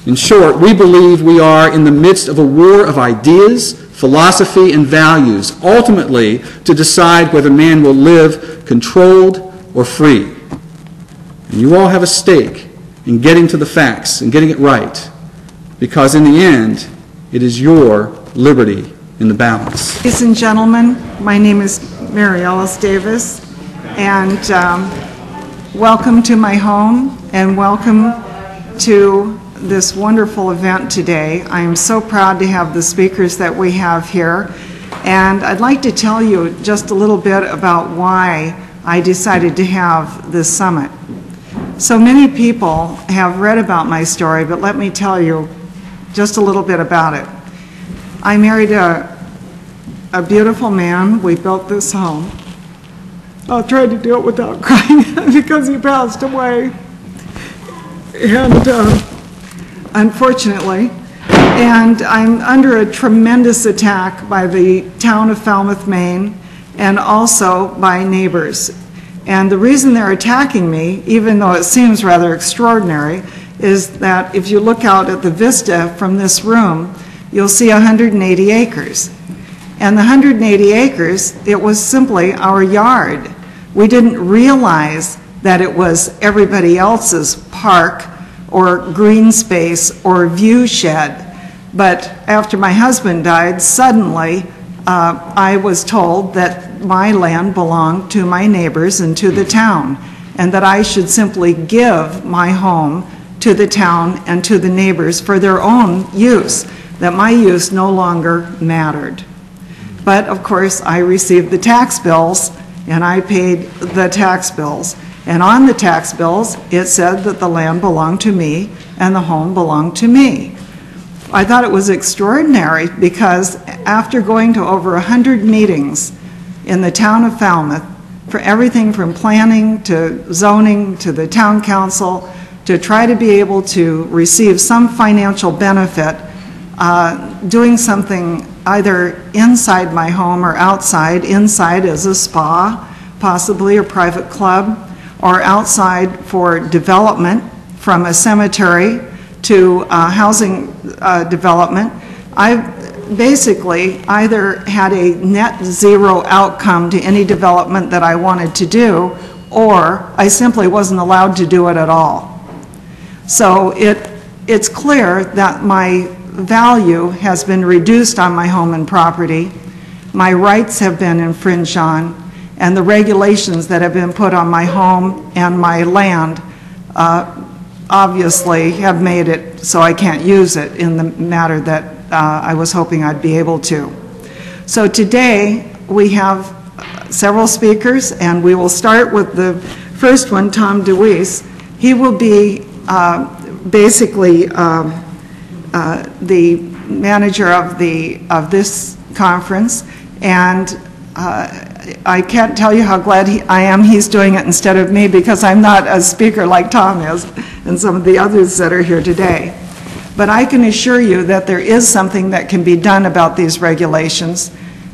In short, we believe we are in the midst of a war of ideas, philosophy, and values, ultimately to decide whether man will live controlled or free. And you all have a stake in getting to the facts and getting it right, because in the end, it is your liberty in the balance. Ladies and gentlemen, my name is Mary Ellis Davis, and welcome to my home, and welcome to this wonderful event today. I am so proud to have the speakers that we have here, and I'd like to tell you just a little bit about why I decided to have this summit. So many people have read about my story, but let me tell you just a little bit about it. I married a beautiful man. We built this home. I'll try to do it without crying because he passed away. And unfortunately, and I'm under a tremendous attack by the town of Falmouth, Maine, and also by neighbors. And the reason they're attacking me, even though it seems rather extraordinary, is that if you look out at the vista from this room, you'll see 180 acres. And the 180 acres, it was simply our yard. We didn't realize that it was everybody else's park or green space or view shed. But after my husband died, suddenly I was told that my land belonged to my neighbors and to the town, and that I should simply give my home to the town and to the neighbors for their own use, that my use no longer mattered. But of course, I received the tax bills, and I paid the tax bills. And on the tax bills, it said that the land belonged to me and the home belonged to me. I thought it was extraordinary because after going to over 100 meetings in the town of Falmouth, for everything from planning to zoning to the town council, to try to be able to receive some financial benefit, doing something either inside my home or outside, inside as a spa, possibly a private club, or outside for development from a cemetery to housing development. I've basically either had a net zero outcome to any development that I wanted to do, or I simply wasn't allowed to do it at all. So it's clear that my value has been reduced on my home and property, my rights have been infringed on, and the regulations that have been put on my home and my land obviously have made it so I can't use it in the manner that I was hoping I'd be able to. So today we have several speakers, and we will start with the first one, Tom DeWeese. He will be basically the manager of this conference, and I can't tell you how glad I am he's doing it instead of me, because I'm not a speaker like Tom is and some of the others that are here today. But I can assure you that there is something that can be done about these regulations,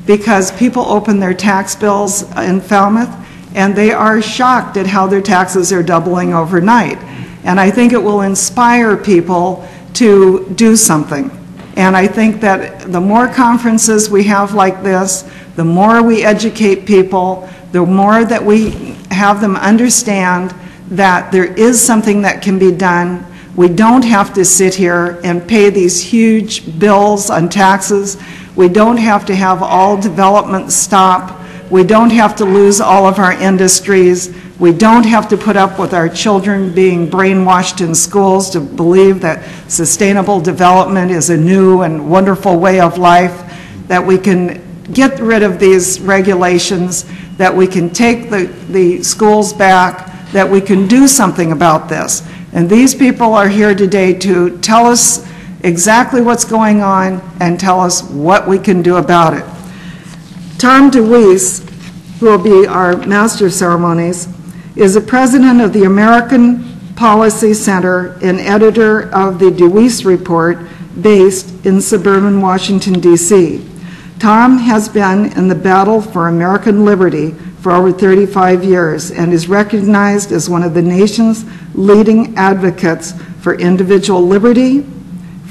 because people open their tax bills in Falmouth and they are shocked at how their taxes are doubling overnight. And I think it will inspire people to do something. And I think that the more conferences we have like this, the more we educate people, the more that we have them understand that there is something that can be done. We don't have to sit here and pay these huge bills on taxes. We don't have to have all development stop. We don't have to lose all of our industries. We don't have to put up with our children being brainwashed in schools to believe that sustainable development is a new and wonderful way of life, that we can get rid of these regulations, that we can take the schools back, that we can do something about this. And these people are here today to tell us exactly what's going on and tell us what we can do about it. Tom DeWeese, who will be our Master of Ceremonies, is the president of the American Policy Center and editor of the DeWeese Report, based in suburban Washington, D.C. Tom has been in the battle for American liberty for over 35 years and is recognized as one of the nation's leading advocates for individual liberty,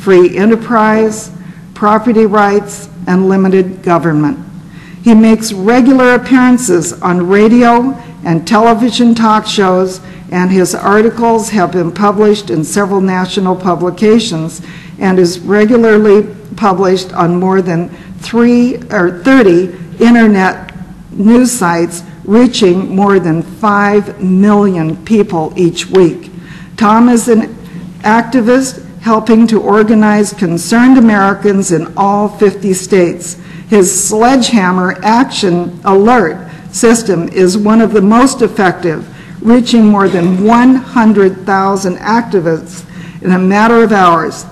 free enterprise, property rights, and limited government. He makes regular appearances on radio and television talk shows, and his articles have been published in several national publications and is regularly published on more than 30 internet news sites, reaching more than 5 million people each week. Tom is an activist helping to organize concerned Americans in all 50 states. His Sledgehammer Action Alert system is one of the most effective, reaching more than 100,000 activists in a matter of hours.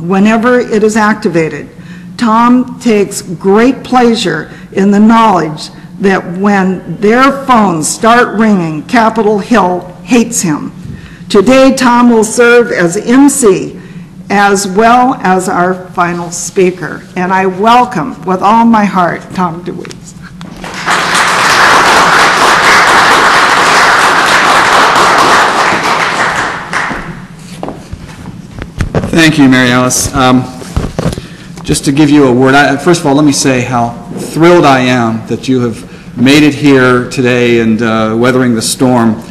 Whenever it is activated, Tom takes great pleasure in the knowledge that when their phones start ringing, Capitol Hill hates him. Today, Tom will serve as MC as well as our final speaker. And I welcome, with all my heart, Tom DeWeese. Thank you, Mary Alice. Just to give you a word, first of all, let me say how thrilled I am that you have made it here today and weathering the storm.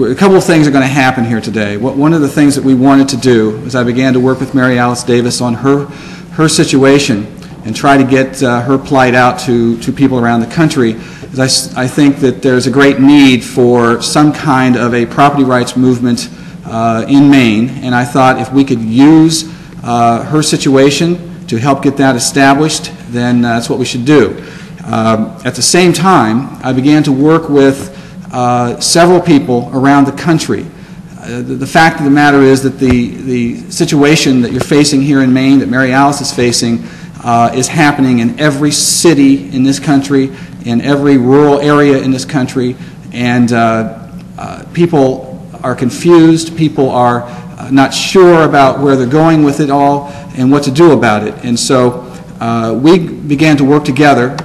A couple of things are going to happen here today. One of the things that we wanted to do as I began to work with Mary Alice Davis on her situation and try to get her plight out to people around the country is I think that there's a great need for some kind of a property rights movement in Maine, and I thought if we could use her situation to help get that established, then that's what we should do. At the same time, I began to work with several people around the country. The fact of the matter is that the situation that you're facing here in Maine, that Mary Alice is facing, is happening in every city in this country, in every rural area in this country, and people are confused, people are not sure about where they're going with it all and what to do about it. And so we began to work together,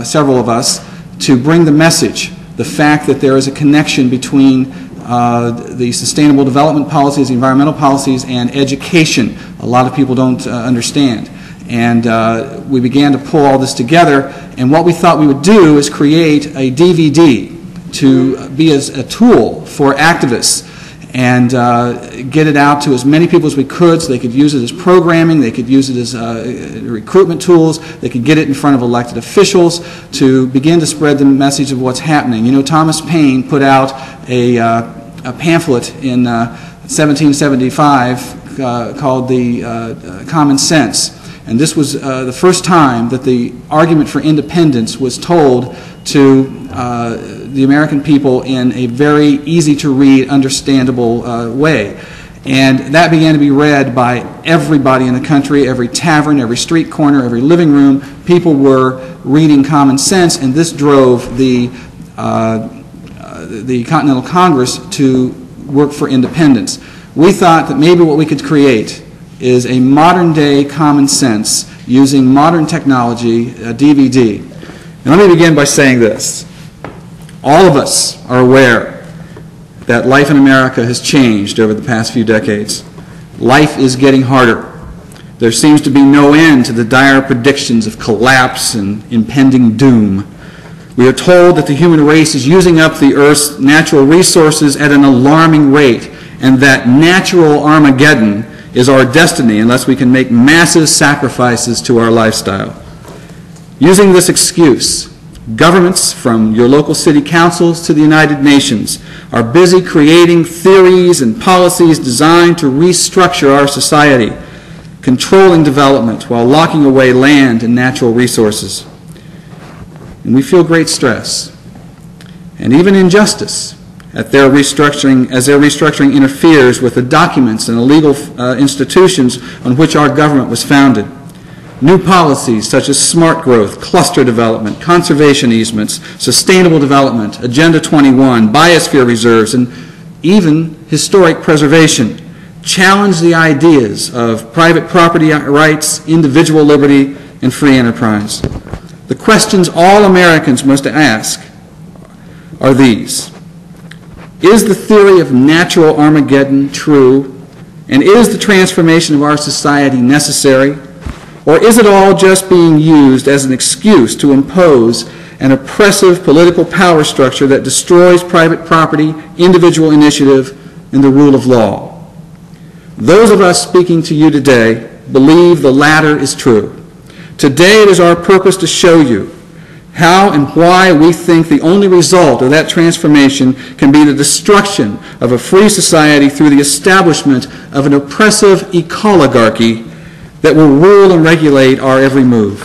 several of us, to bring the message, the fact that there is a connection between the sustainable development policies, the environmental policies, and education. A lot of people don't understand. And we began to pull all this together, and what we thought we would do is create a DVD to be as a tool for activists and get it out to as many people as we could so they could use it as programming, they could use it as recruitment tools, they could get it in front of elected officials to begin to spread the message of what's happening. You know, Thomas Paine put out a pamphlet in 1775 called the Common Sense, and this was the first time that the argument for independence was told to the American people in a very easy-to-read, understandable way. And that began to be read by everybody in the country, every tavern, every street corner, every living room. People were reading Common Sense, and this drove the Continental Congress to work for independence. We thought that maybe what we could create is a modern-day Common Sense using modern technology, a DVD. And let me begin by saying this. All of us are aware that life in America has changed over the past few decades. Life is getting harder. There seems to be no end to the dire predictions of collapse and impending doom. We are told that the human race is using up the Earth's natural resources at an alarming rate, and that natural Armageddon is our destiny unless we can make massive sacrifices to our lifestyle. Using this excuse, governments, from your local city councils to the United Nations, are busy creating theories and policies designed to restructure our society, controlling development while locking away land and natural resources. And we feel great stress and even injustice at their restructuring, as their restructuring interferes with the documents and the legal institutions on which our government was founded. New policies such as smart growth, cluster development, conservation easements, sustainable development, Agenda 21, biosphere reserves, and even historic preservation challenge the ideas of private property rights, individual liberty, and free enterprise. The questions all Americans must ask are these. Is the theory of natural Armageddon true? And is the transformation of our society necessary? Or is it all just being used as an excuse to impose an oppressive political power structure that destroys private property, individual initiative, and the rule of law? Those of us speaking to you today believe the latter is true. Today it is our purpose to show you how and why we think the only result of that transformation can be the destruction of a free society through the establishment of an oppressive ecoligarchy that will rule and regulate our every move.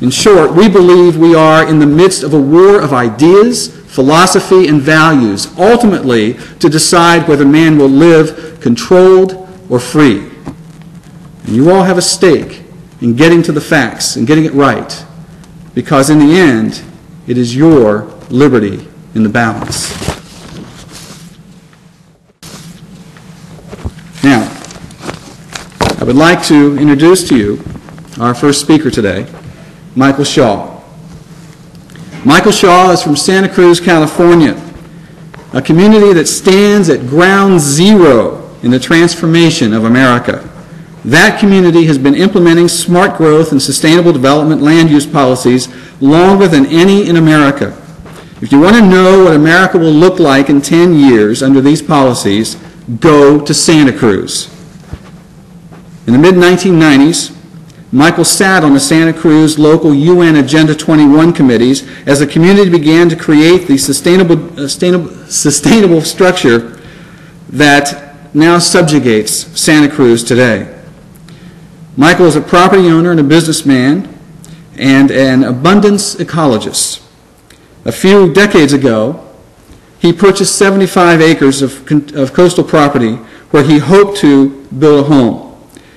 In short, we believe we are in the midst of a war of ideas, philosophy, and values, ultimately to decide whether man will live controlled or free. And you all have a stake in getting to the facts and getting it right, because in the end, it is your liberty in the balance. Now, I would like to introduce to you our first speaker today, Michael Shaw. Michael Shaw is from Santa Cruz, California, a community that stands at ground zero in the transformation of America. That community has been implementing smart growth and sustainable development land use policies longer than any in America. If you want to know what America will look like in 10 years under these policies, go to Santa Cruz. In the mid-1990s, Michael sat on the Santa Cruz local UN Agenda 21 committees as the community began to create the sustainable structure that now subjugates Santa Cruz today. Michael is a property owner and a businessman and an abundance ecologist. A few decades ago, he purchased 75 acres of coastal property where he hoped to build a home.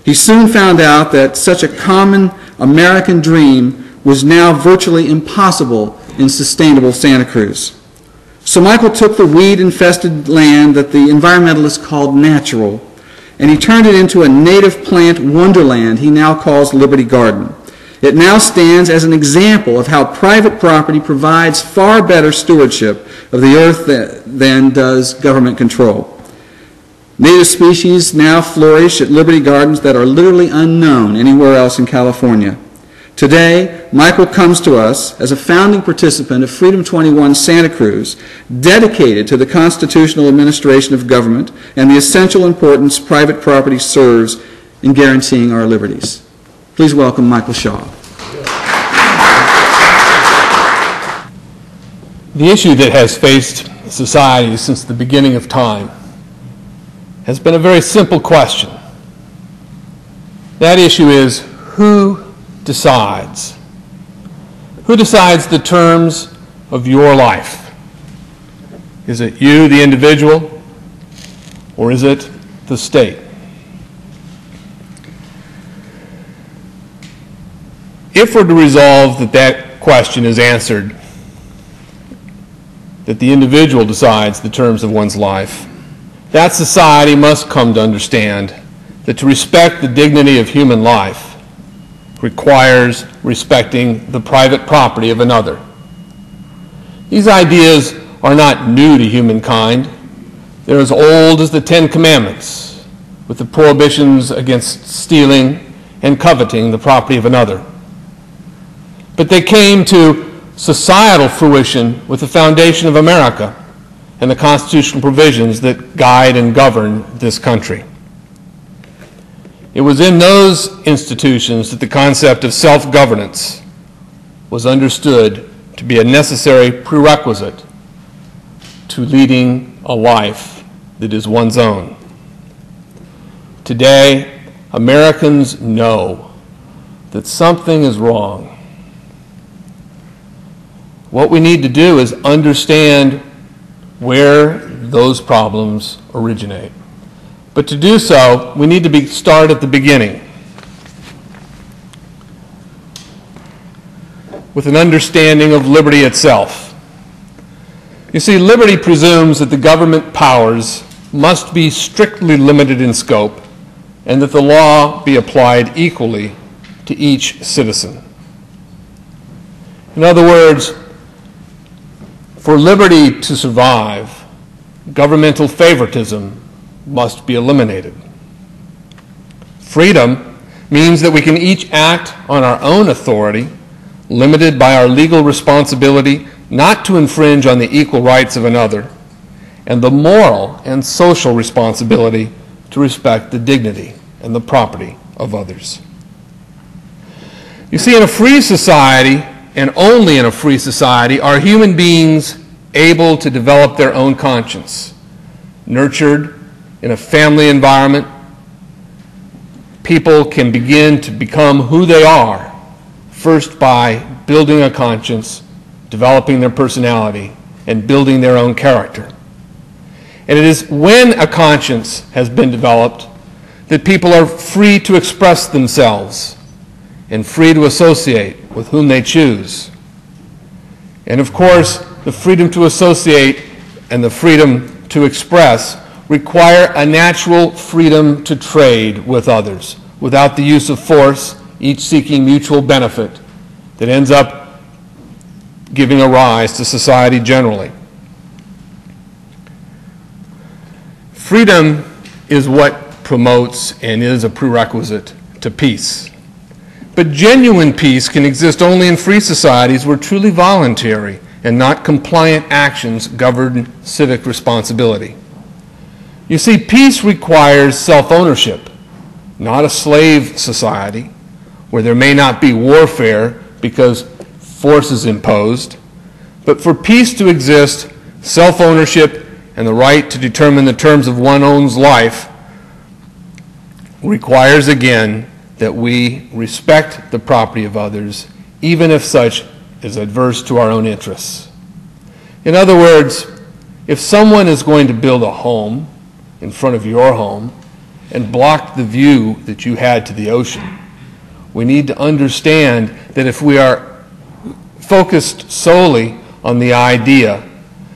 He soon found out that such a common American dream was now virtually impossible in sustainable Santa Cruz. So Michael took the weed-infested land that the environmentalists called natural, and he turned it into a native plant wonderland he now calls Liberty Garden. It now stands as an example of how private property provides far better stewardship of the earth than does government control. Native species now flourish at Liberty Gardens that are literally unknown anywhere else in California. Today, Michael comes to us as a founding participant of Freedom 21 Santa Cruz, dedicated to the constitutional administration of government and the essential importance private property serves in guaranteeing our liberties. Please welcome Michael Shaw. The issue that has faced society since the beginning of time has been a very simple question. That issue is, who decides? Who decides the terms of your life? Is it you, the individual, or is it the state? If we're to resolve that question is answered, that the individual decides the terms of one's life, that society must come to understand that to respect the dignity of human life requires respecting the private property of another. These ideas are not new to humankind. They're as old as the Ten Commandments, with the prohibitions against stealing and coveting the property of another. But they came to societal fruition with the foundation of America and the constitutional provisions that guide and govern this country. It was in those institutions that the concept of self-governance was understood to be a necessary prerequisite to leading a life that is one's own. Today, Americans know that something is wrong. What we need to do is understand where those problems originate. But to do so, we need to start at the beginning with an understanding of liberty itself. You see, liberty presumes that the government powers must be strictly limited in scope and that the law be applied equally to each citizen. In other words, for liberty to survive, governmental favoritism must be eliminated. Freedom means that we can each act on our own authority, limited by our legal responsibility not to infringe on the equal rights of another, and the moral and social responsibility to respect the dignity and the property of others. You see, in a free society, and only in a free society, are human beings able to develop their own conscience. Nurtured in a family environment, people can begin to become who they are, first by building a conscience, developing their personality, and building their own character. And it is when a conscience has been developed that people are free to express themselves and free to associate with whom they choose. And of course, the freedom to associate and the freedom to express require a natural freedom to trade with others without the use of force, each seeking mutual benefit that ends up giving a rise to society generally. Freedom is what promotes and is a prerequisite to peace. But genuine peace can exist only in free societies where truly voluntary and not compliant actions govern civic responsibility. You see, peace requires self-ownership, not a slave society where there may not be warfare because force is imposed. But for peace to exist, self-ownership and the right to determine the terms of one's own life requires, again, that we respect the property of others, even if such is adverse to our own interests. In other words, if someone is going to build a home in front of your home and block the view that you had to the ocean, we need to understand that if we are focused solely on the idea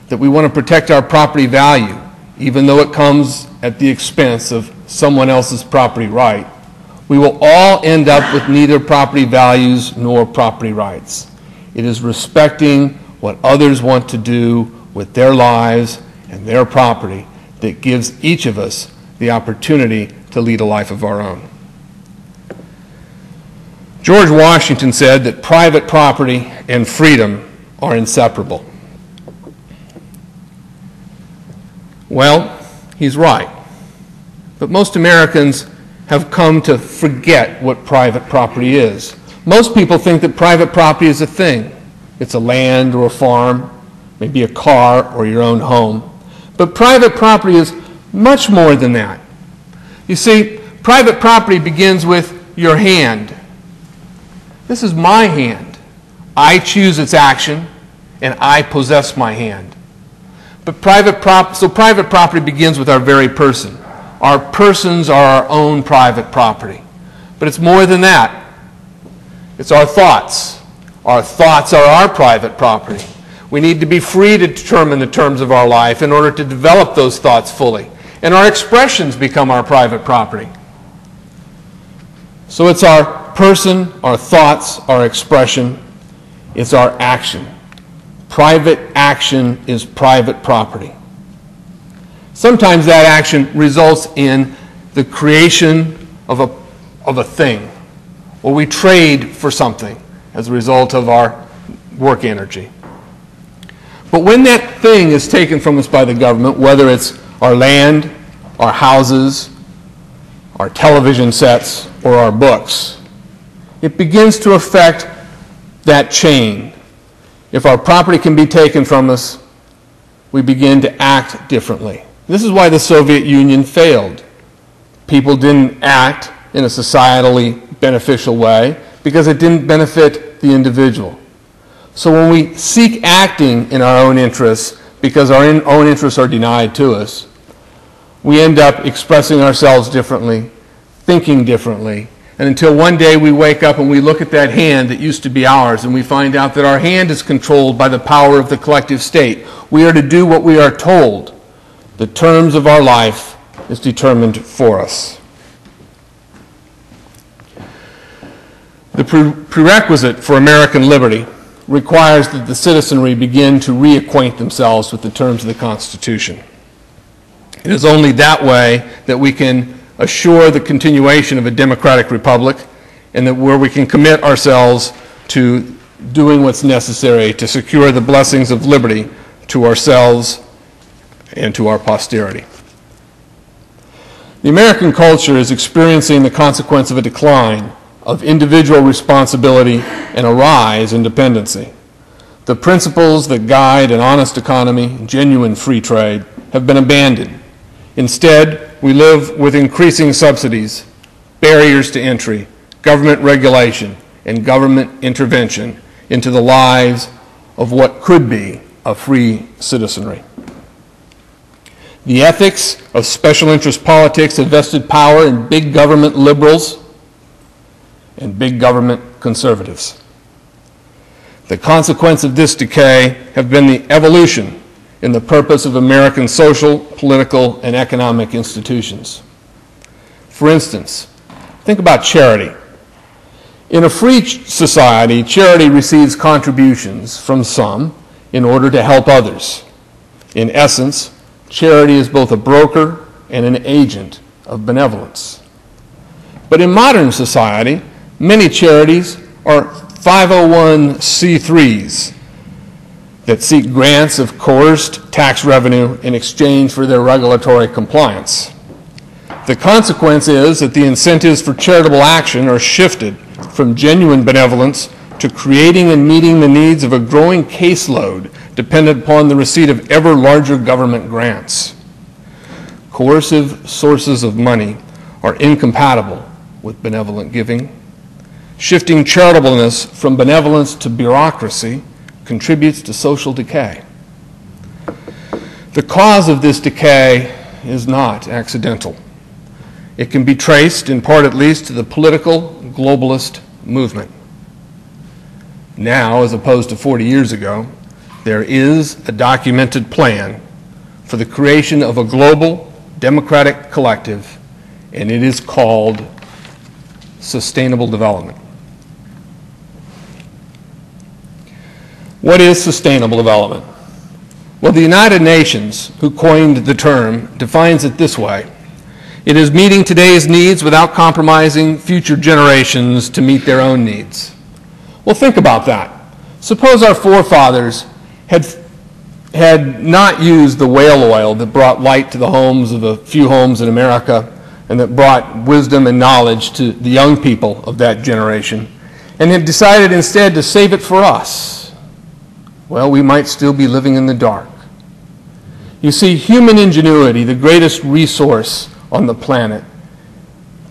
that we want to protect our property value, even though it comes at the expense of someone else's property right, we will all end up with neither property values nor property rights. It is respecting what others want to do with their lives and their property that gives each of us the opportunity to lead a life of our own. George Washington said that private property and freedom are inseparable. Well, he's right. But most Americans have come to forget what private property is. Most people think that private property is a thing. It's a land or a farm, maybe a car or your own home. But private property is much more than that. You see, private property begins with your hand. This is my hand. I choose its action, and I possess my hand. But private property begins with our very person. Our persons are our own private property. But it's more than that. It's our thoughts. Our thoughts are our private property. We need to be free to determine the terms of our life in order to develop those thoughts fully. And our expressions become our private property. So it's our person, our thoughts, our expression. It's our action. Private action is private property. Sometimes that action results in the creation of a thing, or we trade for something as a result of our work energy. But when that thing is taken from us by the government, whether it's our land, our houses, our television sets, or our books, it begins to affect that chain. If our property can be taken from us, we begin to act differently. This is why the Soviet Union failed. People didn't act in a societally beneficial way because it didn't benefit the individual. So when we seek acting in our own interests because our own interests are denied to us, we end up expressing ourselves differently, thinking differently, and until one day we wake up and we look at that hand that used to be ours and we find out that our hand is controlled by the power of the collective state. We are to do what we are told. The terms of our life is determined for us. The prerequisite for American liberty requires that the citizenry begin to reacquaint themselves with the terms of the Constitution. It is only that way that we can assure the continuation of a democratic republic, and that where we can commit ourselves to doing what's necessary to secure the blessings of liberty to ourselves and to our posterity. The American culture is experiencing the consequence of a decline of individual responsibility and a rise in dependency. The principles that guide an honest economy, genuine free trade, have been abandoned. Instead, we live with increasing subsidies, barriers to entry, government regulation, and government intervention into the lives of what could be a free citizenry. The ethics of special interest politics have vested power in big government liberals and big government conservatives. The consequence of this decay have been the evolution in the purpose of American social, political, and economic institutions. For instance, think about charity. In a free society, charity receives contributions from some in order to help others. In essence, charity is both a broker and an agent of benevolence. But in modern society, many charities are 501c3s that seek grants of coerced tax revenue in exchange for their regulatory compliance. The consequence is that the incentives for charitable action are shifted from genuine benevolence to creating and meeting the needs of a growing caseload dependent upon the receipt of ever larger government grants. Coercive sources of money are incompatible with benevolent giving. Shifting charitableness from benevolence to bureaucracy contributes to social decay. The cause of this decay is not accidental. It can be traced, in part at least, to the political globalist movement. Now, as opposed to 40 years ago, there is a documented plan for the creation of a global democratic collective, and it is called Sustainable Development. What is sustainable development? Well, the United Nations, who coined the term, defines it this way: it is meeting today's needs without compromising future generations to meet their own needs. Well, think about that. Suppose our forefathers had not used the whale oil that brought light to the homes of a few homes in America and that brought wisdom and knowledge to the young people of that generation, and had decided instead to save it for us. Well, we might still be living in the dark. You see, human ingenuity, the greatest resource on the planet,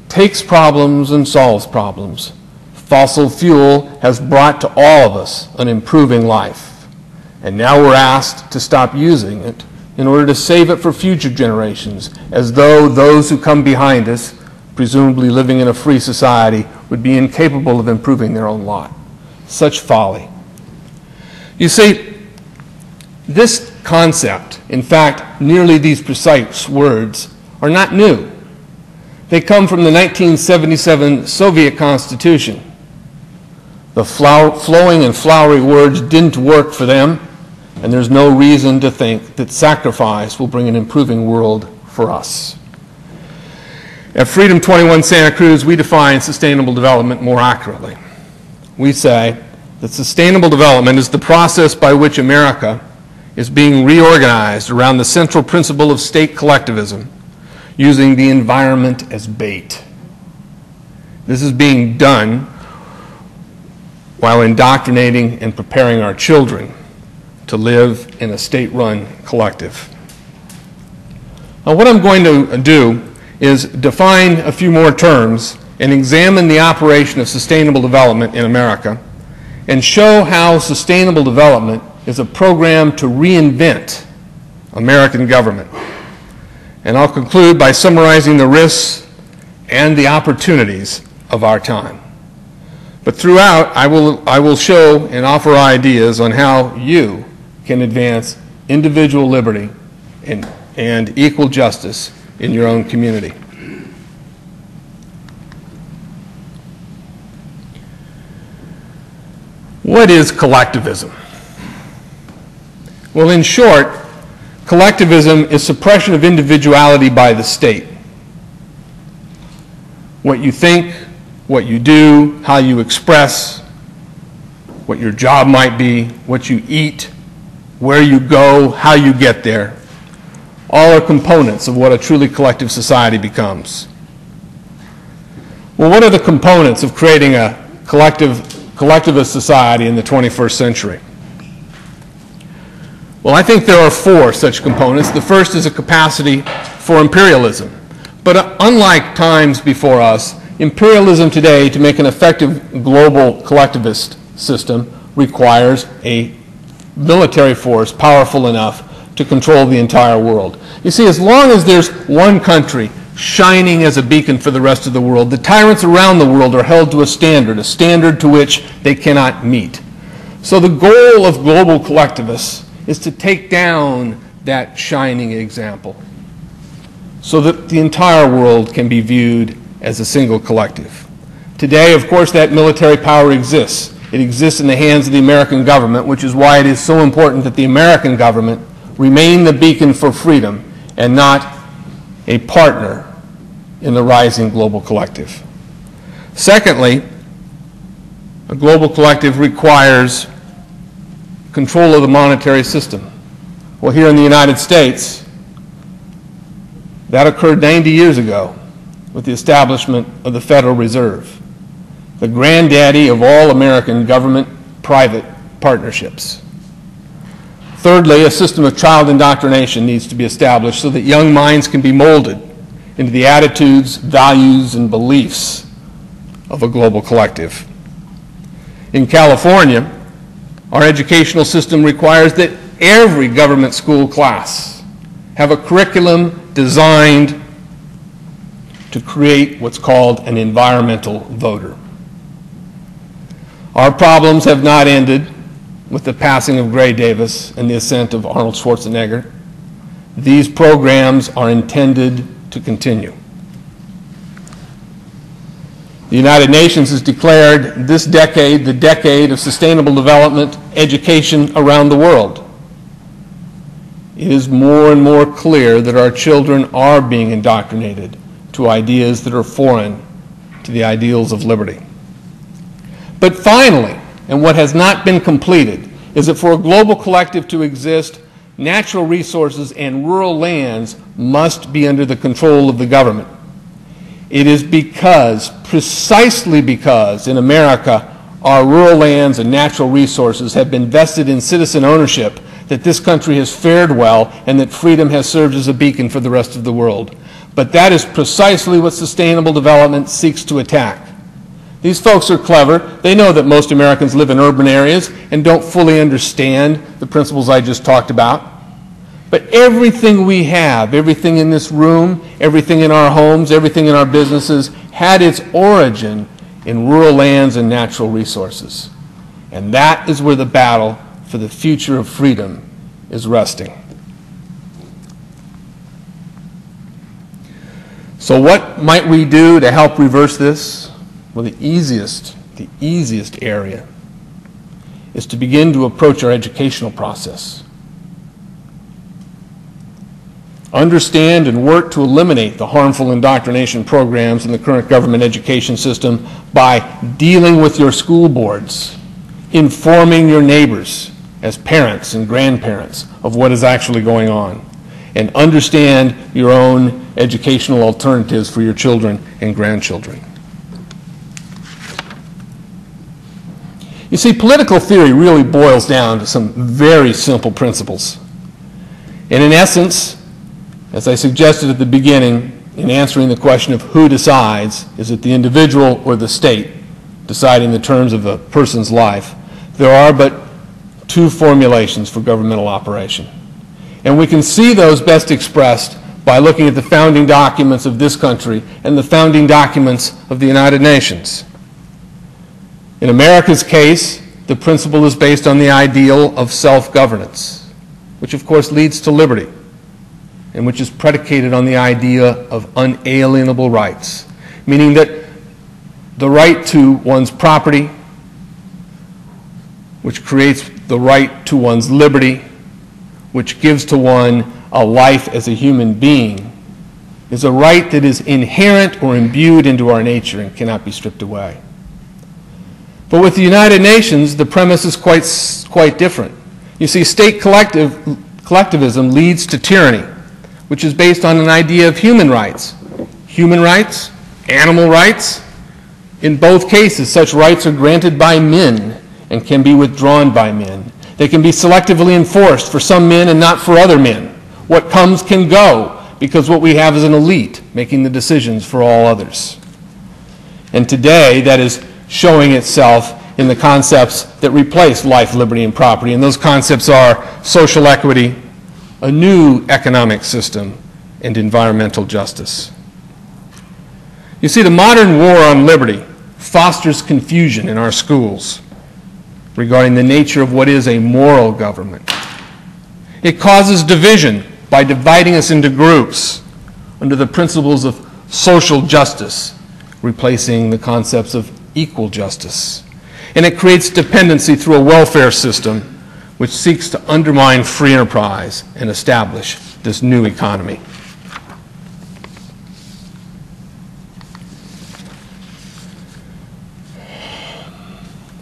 takes problems and solves problems. Fossil fuel has brought to all of us an improving life, and now we're asked to stop using it in order to save it for future generations, as though those who come behind us, presumably living in a free society, would be incapable of improving their own lot. Such folly. You see, this concept, in fact, nearly these precise words, are not new. They come from the 1977 Soviet Constitution. The flowing and flowery words didn't work for them, and there's no reason to think that sacrifice will bring an improving world for us. At Freedom 21 Santa Cruz, we define sustainable development more accurately. We say that sustainable development is the process by which America is being reorganized around the central principle of state collectivism, using the environment as bait. This is being done while indoctrinating and preparing our children to live in a state-run collective. Now, what I'm going to do is define a few more terms and examine the operation of sustainable development in America, and show how sustainable development is a program to reinvent American government. And I'll conclude by summarizing the risks and the opportunities of our time. But throughout, I will show and offer ideas on how you can advance individual liberty and equal justice in your own community. What is collectivism? Well, in short, Collectivism is suppression of individuality by the state. What you think, what you do, how you express, what your job might be, what you eat, where you go, how you get there, all are components of what a truly collective society becomes. Well, what are the components of creating a collectivist society in the 21st century? Well, I think there are 4 such components. The first is a capacity for imperialism. But unlike times before us, imperialism today, to make an effective global collectivist system, requires a military force powerful enough to control the entire world. You see, as long as there's one country shining as a beacon for the rest of the world, the tyrants around the world are held to a standard to which they cannot meet. So the goal of global collectivists is to take down that shining example so that the entire world can be viewed as a single collective. Today, of course, that military power exists. It exists in the hands of the American government, which is why it is so important that the American government remain the beacon for freedom and not a partner in the rising global collective. Secondly, a global collective requires control of the monetary system. Well, here in the United States, that occurred 90 years ago with the establishment of the Federal Reserve, the granddaddy of all American government-private partnerships. Thirdly, a system of child indoctrination needs to be established so that young minds can be molded into the attitudes, values, and beliefs of a global collective. In California, our educational system requires that every government school class have a curriculum designed to create what's called an environmental voter. Our problems have not ended with the passing of Gray Davis and the ascent of Arnold Schwarzenegger. These programs are intended to continue. The United Nations has declared this decade the decade of sustainable development education around the world. It is more and more clear that our children are being indoctrinated to ideas that are foreign to the ideals of liberty. But finally, and what has not been completed, is that for a global collective to exist, natural resources and rural lands must be under the control of the government. It is precisely because in America our rural lands and natural resources have been vested in citizen ownership that this country has fared well and that freedom has served as a beacon for the rest of the world. But that is precisely what sustainable development seeks to attack. These folks are clever. They know that most Americans live in urban areas and don't fully understand the principles I just talked about. But everything we have, everything in this room, everything in our homes, everything in our businesses, had its origin in rural lands and natural resources. And that is where the battle for the future of freedom is resting. So what might we do to help reverse this? Well, the easiest area is to begin to approach our educational process. Understand and work to eliminate the harmful indoctrination programs in the current government education system by dealing with your school boards, informing your neighbors as parents and grandparents of what is actually going on, and understand your own educational alternatives for your children and grandchildren. You see, political theory really boils down to some very simple principles. And in essence, as I suggested at the beginning, in answering the question of who decides, is it the individual or the state deciding the terms of a person's life, there are but two formulations for governmental operation. And we can see those best expressed by looking at the founding documents of this country and the founding documents of the United Nations. In America's case, the principle is based on the ideal of self-governance, which of course leads to liberty, and which is predicated on the idea of unalienable rights, meaning that the right to one's property, which creates the right to one's liberty, which gives to one a life as a human being is a right that is inherent or imbued into our nature and cannot be stripped away. But with the United Nations, the premise is quite different. You see, state collectivism leads to tyranny, which is based on an idea of human rights. Human rights, animal rights. In both cases, such rights are granted by men and can be withdrawn by men. They can be selectively enforced for some men and not for other men. What comes can go, because what we have is an elite making the decisions for all others. And today, that is showing itself in the concepts that replace life, liberty, and property. And those concepts are social equity, a new economic system, and environmental justice. You see, the modern war on liberty fosters confusion in our schools regarding the nature of what is a moral government. It causes division by dividing us into groups under the principles of social justice, replacing the concepts of equal justice. And it creates dependency through a welfare system which seeks to undermine free enterprise and establish this new economy.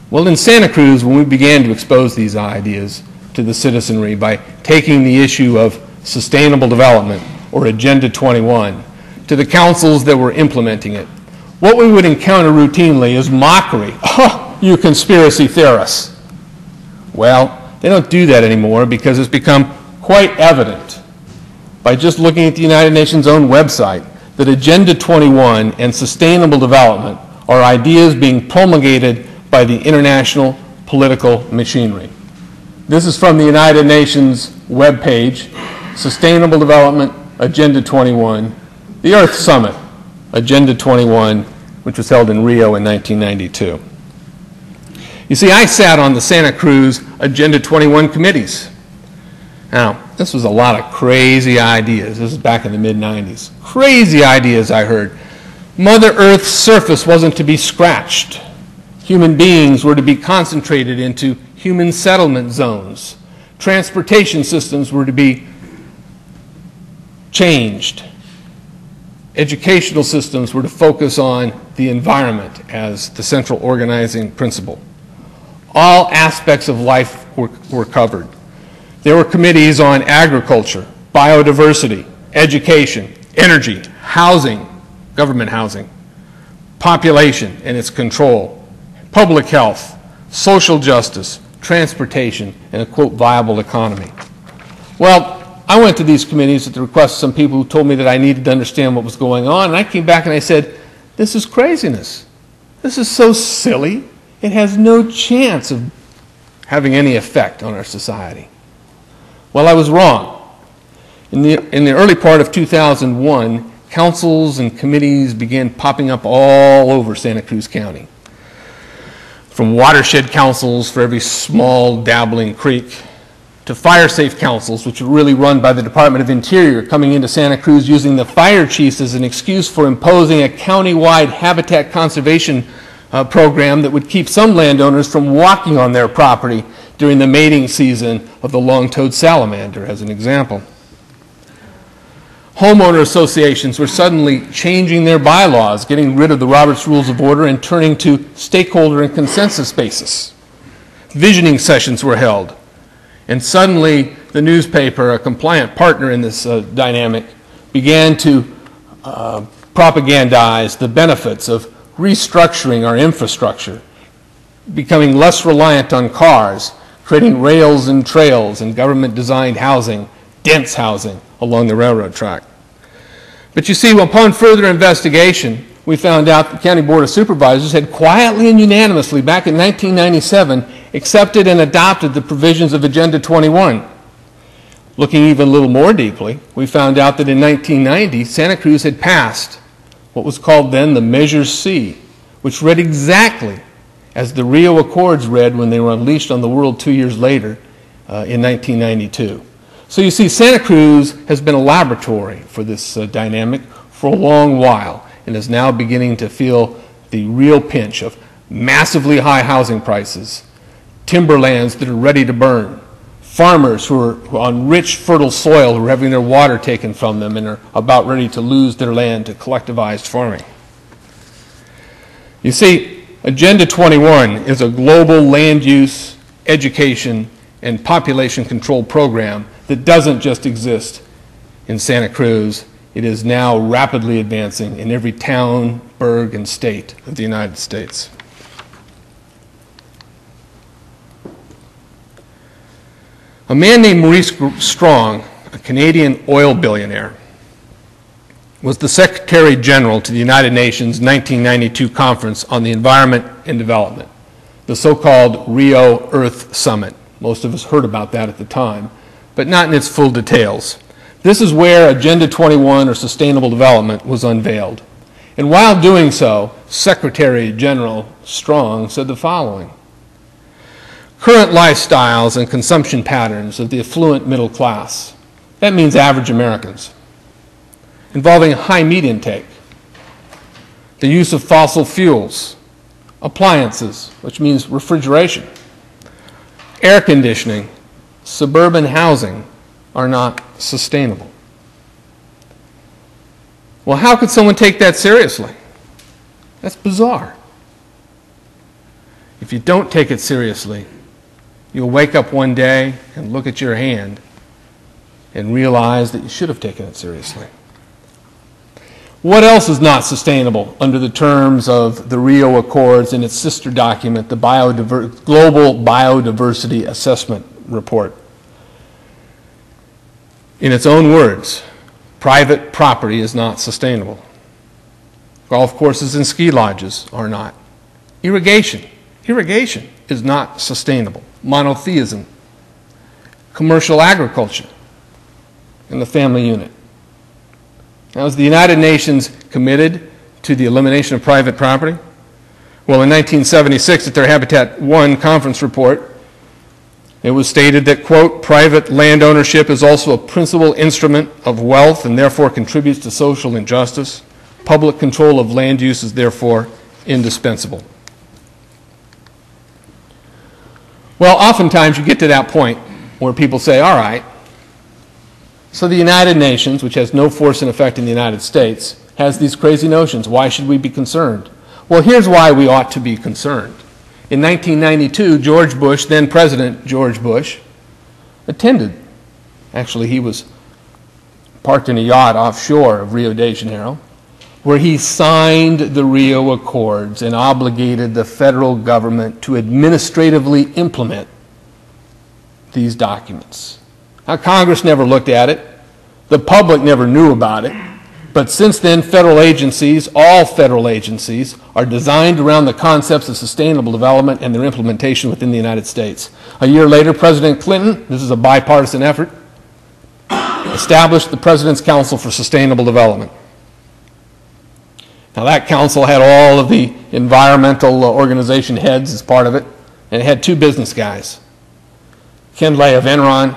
Well, in Santa Cruz, when we began to expose these ideas to the citizenry by taking the issue of sustainable development, or Agenda 21, to the councils that were implementing it, what we would encounter routinely is mockery. Oh, you conspiracy theorists. Well, they don't do that anymore because it's become quite evident by just looking at the United Nations' own website that Agenda 21 and sustainable development are ideas being promulgated by the international political machinery. This is from the United Nations webpage, Sustainable Development, Agenda 21, the Earth Summit, Agenda 21, which was held in Rio in 1992. You see, I sat on the Santa Cruz Agenda 21 committees. Now, this was a lot of crazy ideas. This was back in the mid-90s. Crazy ideas I heard. Mother Earth's surface wasn't to be scratched. Human beings were to be concentrated into human settlement zones. Transportation systems were to be changed. Educational systems were to focus on the environment as the central organizing principle. All aspects of life were covered. There were committees on agriculture, biodiversity, education, energy, housing, government housing, population and its control, public health, social justice, transportation, and a, quote, viable economy. Well, I went to these committees at the request of some people who told me that I needed to understand what was going on, and I came back and I said, this is craziness. This is so silly. It has no chance of having any effect on our society. Well, I was wrong. In the early part of 2001, councils and committees began popping up all over Santa Cruz County. From watershed councils for every small dabbling creek, to fire-safe councils, which were really run by the Department of Interior, coming into Santa Cruz using the fire chiefs as an excuse for imposing a county-wide habitat conservation program that would keep some landowners from walking on their property during the mating season of the long-toed salamander, as an example. Homeowner associations were suddenly changing their bylaws, getting rid of the Roberts Rules of Order and turning to stakeholder and consensus basis. Visioning sessions were held, and suddenly the newspaper, a compliant partner in this dynamic, began to propagandize the benefits of restructuring our infrastructure, becoming less reliant on cars, creating rails and trails and government-designed housing, dense housing, along the railroad track. But you see, upon further investigation, we found out the County Board of Supervisors had quietly and unanimously, back in 1997, accepted and adopted the provisions of Agenda 21. Looking even a little more deeply, we found out that in 1990, Santa Cruz had passed what was called then the Measure C, which read exactly as the Rio Accords read when they were unleashed on the world 2 years later in 1992. So you see, Santa Cruz has been a laboratory for this dynamic for a long while and is now beginning to feel the real pinch of massively high housing prices, timberlands that are ready to burn, farmers who are on rich, fertile soil who are having their water taken from them and are about ready to lose their land to collectivized farming. You see, Agenda 21 is a global land use, education, and population control program that doesn't just exist in Santa Cruz. It is now rapidly advancing in every town, burg, and state of the United States. A man named Maurice Strong, a Canadian oil billionaire, was the Secretary General to the United Nations 1992 Conference on the Environment and Development, the so-called Rio Earth Summit. Most of us heard about that at the time, but not in its full details. This is where Agenda 21, or Sustainable Development, was unveiled. And while doing so, Secretary General Strong said the following: current lifestyles and consumption patterns of the affluent middle class, that means average Americans, involving high meat intake, the use of fossil fuels, appliances, which means refrigeration, air conditioning, suburban housing, are not sustainable. Well, how could someone take that seriously? That's bizarre. If you don't take it seriously, you'll wake up one day and look at your hand and realize that you should have taken it seriously. What else is not sustainable under the terms of the Rio Accords and its sister document, the Global Biodiversity Assessment Report? In its own words, private property is not sustainable. Golf courses and ski lodges are not. Irrigation is not sustainable. Monotheism, commercial agriculture, and the family unit. Now, is the United Nations committed to the elimination of private property? Well, in 1976, at their Habitat 1 conference report, it was stated that, quote, private land ownership is also a principal instrument of wealth and therefore contributes to social injustice. Public control of land use is therefore indispensable. Well, oftentimes you get to that point where people say, all right, so the United Nations, which has no force and effect in the United States, has these crazy notions. Why should we be concerned? Well, here's why we ought to be concerned. In 1992, George Bush, then President George Bush, attended. Actually, he was parked in a yacht offshore of Rio de Janeiro, where he signed the Rio Accords and obligated the federal government to administratively implement these documents. Now, Congress never looked at it. The public never knew about it. But since then, federal agencies, all federal agencies, are designed around the concepts of sustainable development and their implementation within the United States. A year later, President Clinton, this is a bipartisan effort, established the President's Council for Sustainable Development. Now, that council had all of the environmental organization heads as part of it, and it had two business guys, Ken Lay of Enron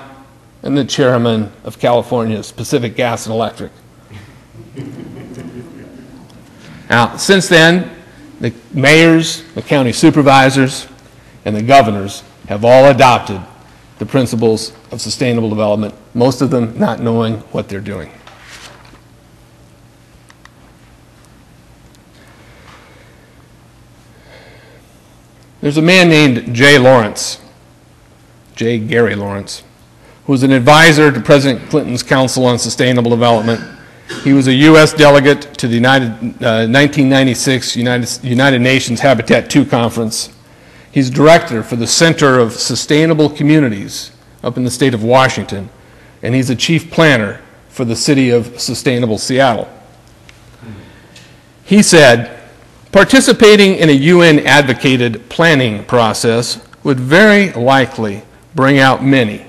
and the chairman of California's Pacific Gas and Electric. Now, since then, the mayors, the county supervisors, and the governors have all adopted the principles of sustainable development, most of them not knowing what they're doing. There's a man named J. Gary Lawrence, who was an advisor to President Clinton's Council on Sustainable Development. He was a U.S. delegate to the 1996 United Nations Habitat 2 Conference. He's director for the Center of Sustainable Communities up in the state of Washington, and he's a chief planner for the city of Sustainable Seattle. He said, participating in a UN-advocated planning process would very likely bring out many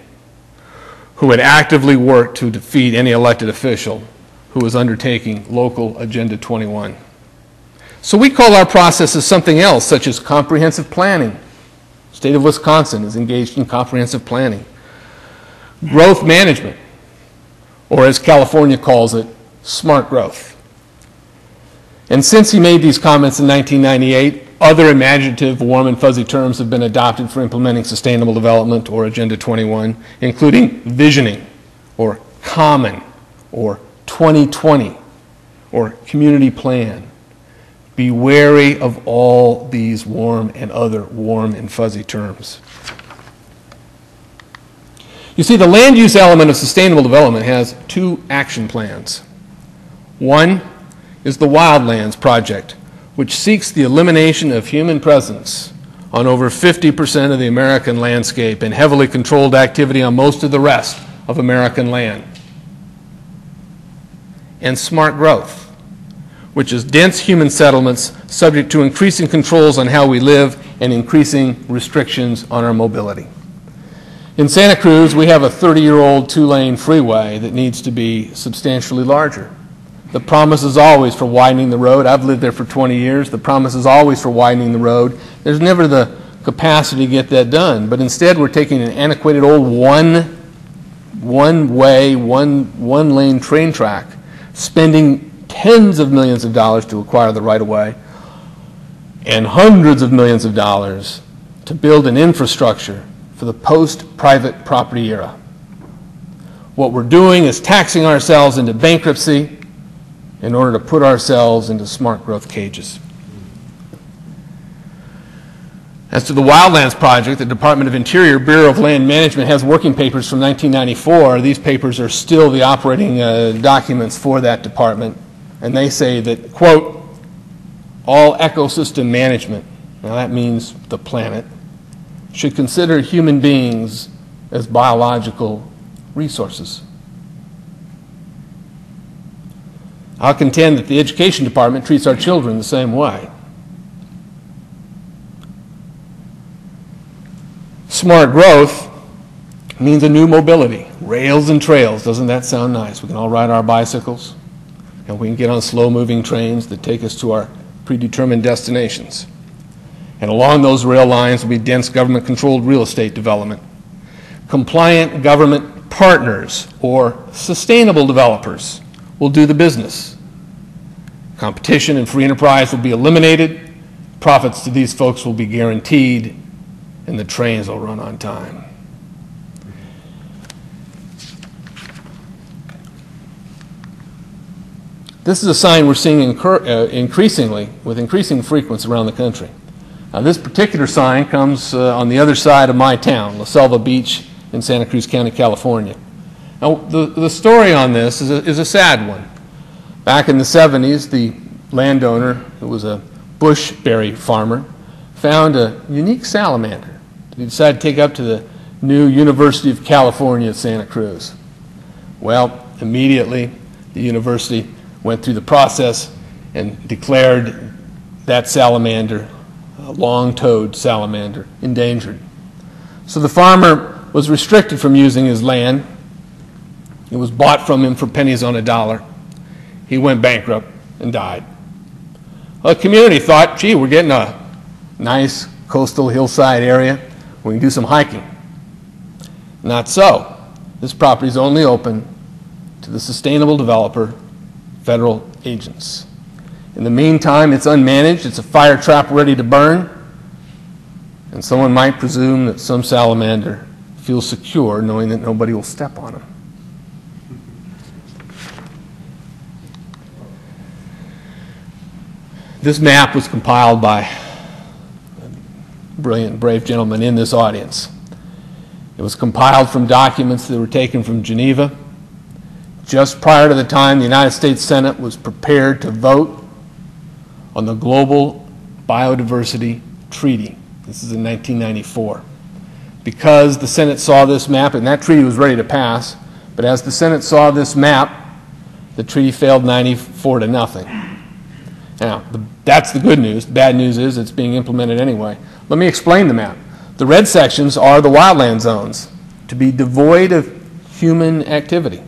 who would actively work to defeat any elected official who was undertaking local Agenda 21. So we call our processes something else, such as comprehensive planning. The state of Wisconsin is engaged in comprehensive planning. Growth management, or as California calls it, smart growth. And since he made these comments in 1998, Other imaginative, warm and fuzzy terms have been adopted for implementing sustainable development or Agenda 21, including visioning, or common, or 2020, or community plan. Be wary of all these warm and other warm and fuzzy terms. You see, the land use element of sustainable development has two action plans. One is the Wildlands Project, which seeks the elimination of human presence on over 50% of the American landscape and heavily controlled activity on most of the rest of American land. And smart growth, which is dense human settlements subject to increasing controls on how we live and increasing restrictions on our mobility. In Santa Cruz, we have a 30-year-old two-lane freeway that needs to be substantially larger. The promise is always for widening the road. I've lived there for 20 years. The promise is always for widening the road. There's never the capacity to get that done. But instead, we're taking an antiquated old one-way, one-lane train track, spending tens of millions of dollars to acquire the right-of-way, and hundreds of millions of dollars to build an infrastructure for the post-private property era. What we're doing is taxing ourselves into bankruptcy in order to put ourselves into smart growth cages. As to the Wildlands Project, the Department of Interior Bureau of Land Management has working papers from 1994. These papers are still the operating documents for that department. And they say that, quote, all ecosystem management, now that means the planet, should consider human beings as biological resources. I'll contend that the Education Department treats our children the same way. Smart growth means a new mobility, rails and trails. Doesn't that sound nice? We can all ride our bicycles, and we can get on slow-moving trains that take us to our predetermined destinations. And along those rail lines will be dense government-controlled real estate development. Compliant government partners, or sustainable developers, will do the business. Competition and free enterprise will be eliminated, profits to these folks will be guaranteed, and the trains will run on time. This is a sign we're seeing increasingly, with increasing frequency around the country. Now, this particular sign comes on the other side of my town, La Selva Beach in Santa Cruz County, California. Now, the story on this is a sad one. Back in the 70s, the landowner, who was a bushberry farmer, found a unique salamander that he decided to take up to the new University of California at Santa Cruz. Well, immediately, the university went through the process and declared that salamander, a long-toed salamander, endangered. So the farmer was restricted from using his land. It was bought from him for pennies on a dollar. He went bankrupt and died. Well, the community thought, gee, we're getting a nice coastal hillside area. We can do some hiking. Not so. This property is only open to the sustainable developer, federal agents. In the meantime, it's unmanaged. It's a fire trap ready to burn. And someone might presume that some salamander feels secure knowing that nobody will step on him. This map was compiled by a brilliant, brave gentleman in this audience. It was compiled from documents that were taken from Geneva just prior to the time the United States Senate was prepared to vote on the Global Biodiversity Treaty. This is in 1994. Because the Senate saw this map, and that treaty was ready to pass, but as the Senate saw this map, the treaty failed 94-0. Now, that's the good news. The bad news is it's being implemented anyway. Let me explain the map. The red sections are the wildland zones, to be devoid of human activity.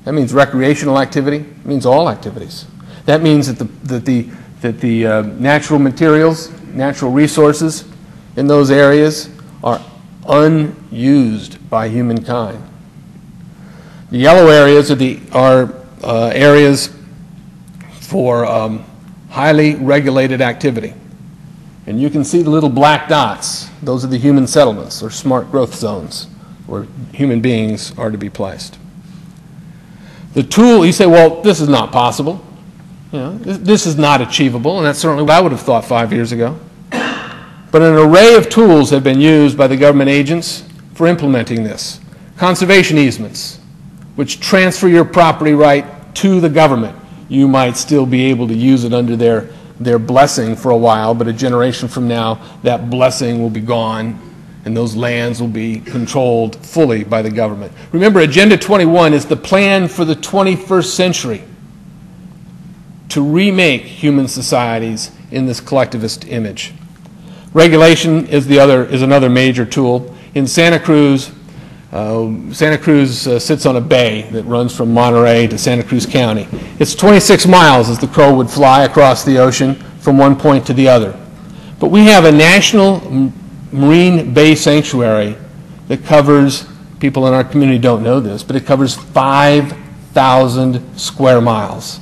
That means recreational activity. It means all activities. That means that the natural materials, natural resources in those areas are unused by humankind. The yellow areas are areas for highly regulated activity. And you can see the little black dots. Those are the human settlements, or smart growth zones, where human beings are to be placed. The tool, you say, well, this is not possible. You know, this is not achievable, and that's certainly what I would have thought 5 years ago. But an array of tools have been used by the government agents for implementing this. Conservation easements, which transfer your property right to the government. You might still be able to use it under their blessing for a while, but a generation from now, that blessing will be gone, and those lands will be controlled fully by the government. Remember, Agenda 21 is the plan for the 21st century to remake human societies in this collectivist image. Regulation is another major tool. In Santa Cruz sits on a bay that runs from Monterey to Santa Cruz County. It's 26 miles as the crow would fly across the ocean from one point to the other. But we have a national marine bay sanctuary that covers, people in our community don't know this, but it covers 5,000 square miles.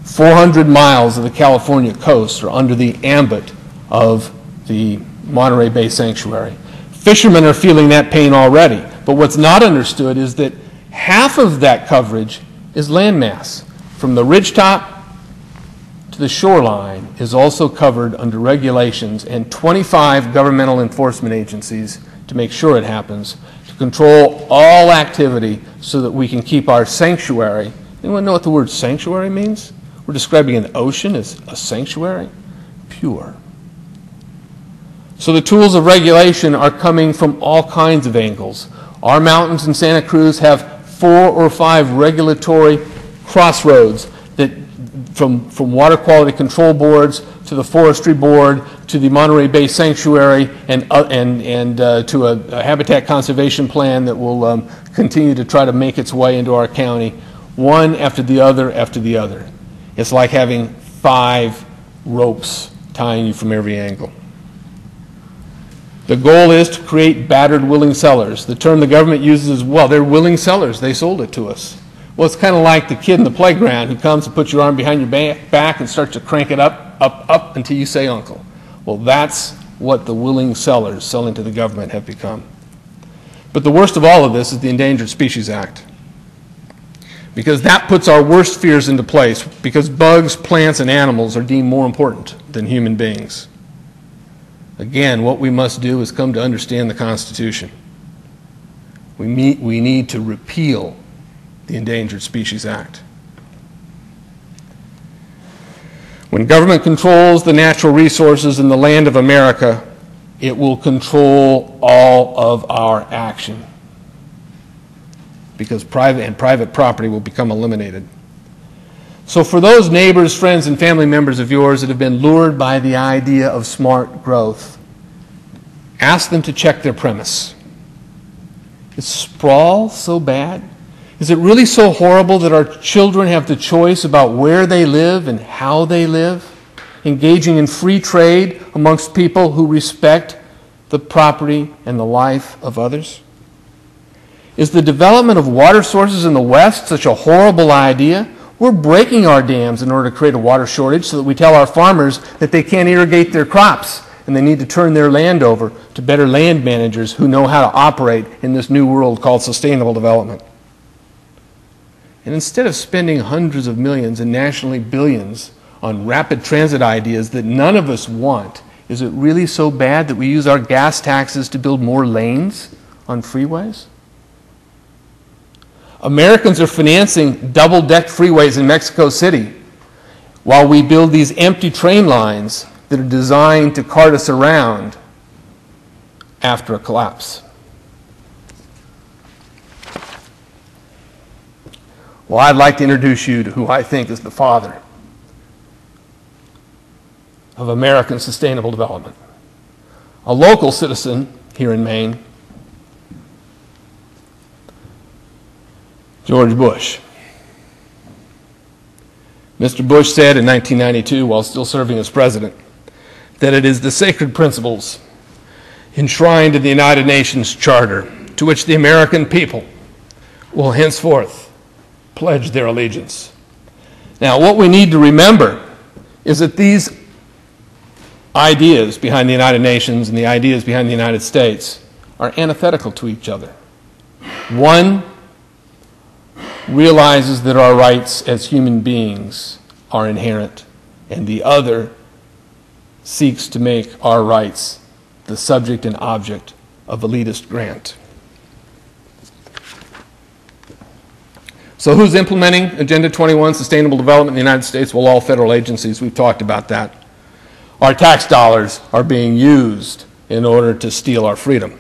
400 miles of the California coast are under the ambit of the Monterey Bay Sanctuary. Fishermen are feeling that pain already, but what's not understood is that half of that coverage is landmass. From the ridgetop to the shoreline is also covered under regulations and 25 governmental enforcement agencies to make sure it happens, to control all activity so that we can keep our sanctuary. Anyone know what the word sanctuary means? We're describing an ocean as a sanctuary. Pure. So the tools of regulation are coming from all kinds of angles. Our mountains in Santa Cruz have 4 or 5 regulatory crossroads that, from water quality control boards to the forestry board to the Monterey Bay Sanctuary and to a habitat conservation plan that will continue to try to make its way into our county, one after the other after the other. It's like having 5 ropes tying you from every angle. The goal is to create battered willing sellers. The term the government uses is, well, they're willing sellers. They sold it to us. Well, it's kind of like the kid in the playground who comes and puts your arm behind your back and starts to crank it up until you say uncle. Well, that's what the willing sellers selling to the government have become. But the worst of all of this is the Endangered Species Act, because that puts our worst fears into place, because bugs, plants, and animals are deemed more important than human beings. Again, what we must do is come to understand the Constitution. We need to repeal the Endangered Species Act. When government controls the natural resources in the land of America, it will control all of our action, because private property will become eliminated. So for those neighbors, friends, and family members of yours that have been lured by the idea of smart growth, ask them to check their premise. Is sprawl so bad? Is it really so horrible that our children have the choice about where they live and how they live, engaging in free trade amongst people who respect the property and the life of others? Is the development of water sources in the West such a horrible idea? We're breaking our dams in order to create a water shortage so that we tell our farmers that they can't irrigate their crops and they need to turn their land over to better land managers who know how to operate in this new world called sustainable development. And instead of spending hundreds of millions and nationally billions on rapid transit ideas that none of us want, is it really so bad that we use our gas taxes to build more lanes on freeways? Americans are financing double-deck freeways in Mexico City while we build these empty train lines that are designed to cart us around after a collapse. Well, I'd like to introduce you to who I think is the father of American sustainable development. A local citizen here in Maine, George Bush. Mr. Bush said in 1992, while still serving as president, that it is the sacred principles enshrined in the United Nations Charter to which the American people will henceforth pledge their allegiance. Now, what we need to remember is that these ideas behind the United Nations and the ideas behind the United States are antithetical to each other. One realizes that our rights as human beings are inherent, and the other seeks to make our rights the subject and object of elitist grant. So who's implementing Agenda 21, Sustainable Development in the United States? Well, all federal agencies. We've talked about that. Our tax dollars are being used in order to steal our freedom.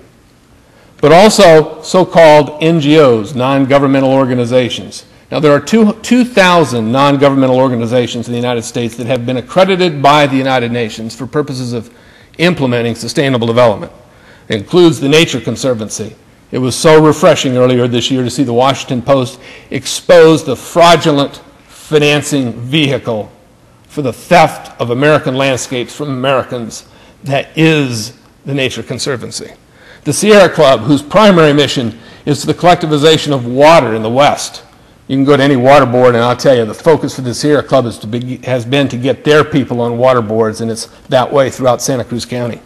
But also so-called NGOs, non-governmental organizations. Now, there are 2,000 non-governmental organizations in the United States that have been accredited by the United Nations for purposes of implementing sustainable development. It includes the Nature Conservancy. It was so refreshing earlier this year to see the Washington Post expose the fraudulent financing vehicle for the theft of American landscapes from Americans that is the Nature Conservancy. The Sierra Club, whose primary mission is the collectivization of water in the West. You can go to any water board and I'll tell you the focus for the Sierra Club has been to get their people on water boards, and it's that way throughout Santa Cruz County.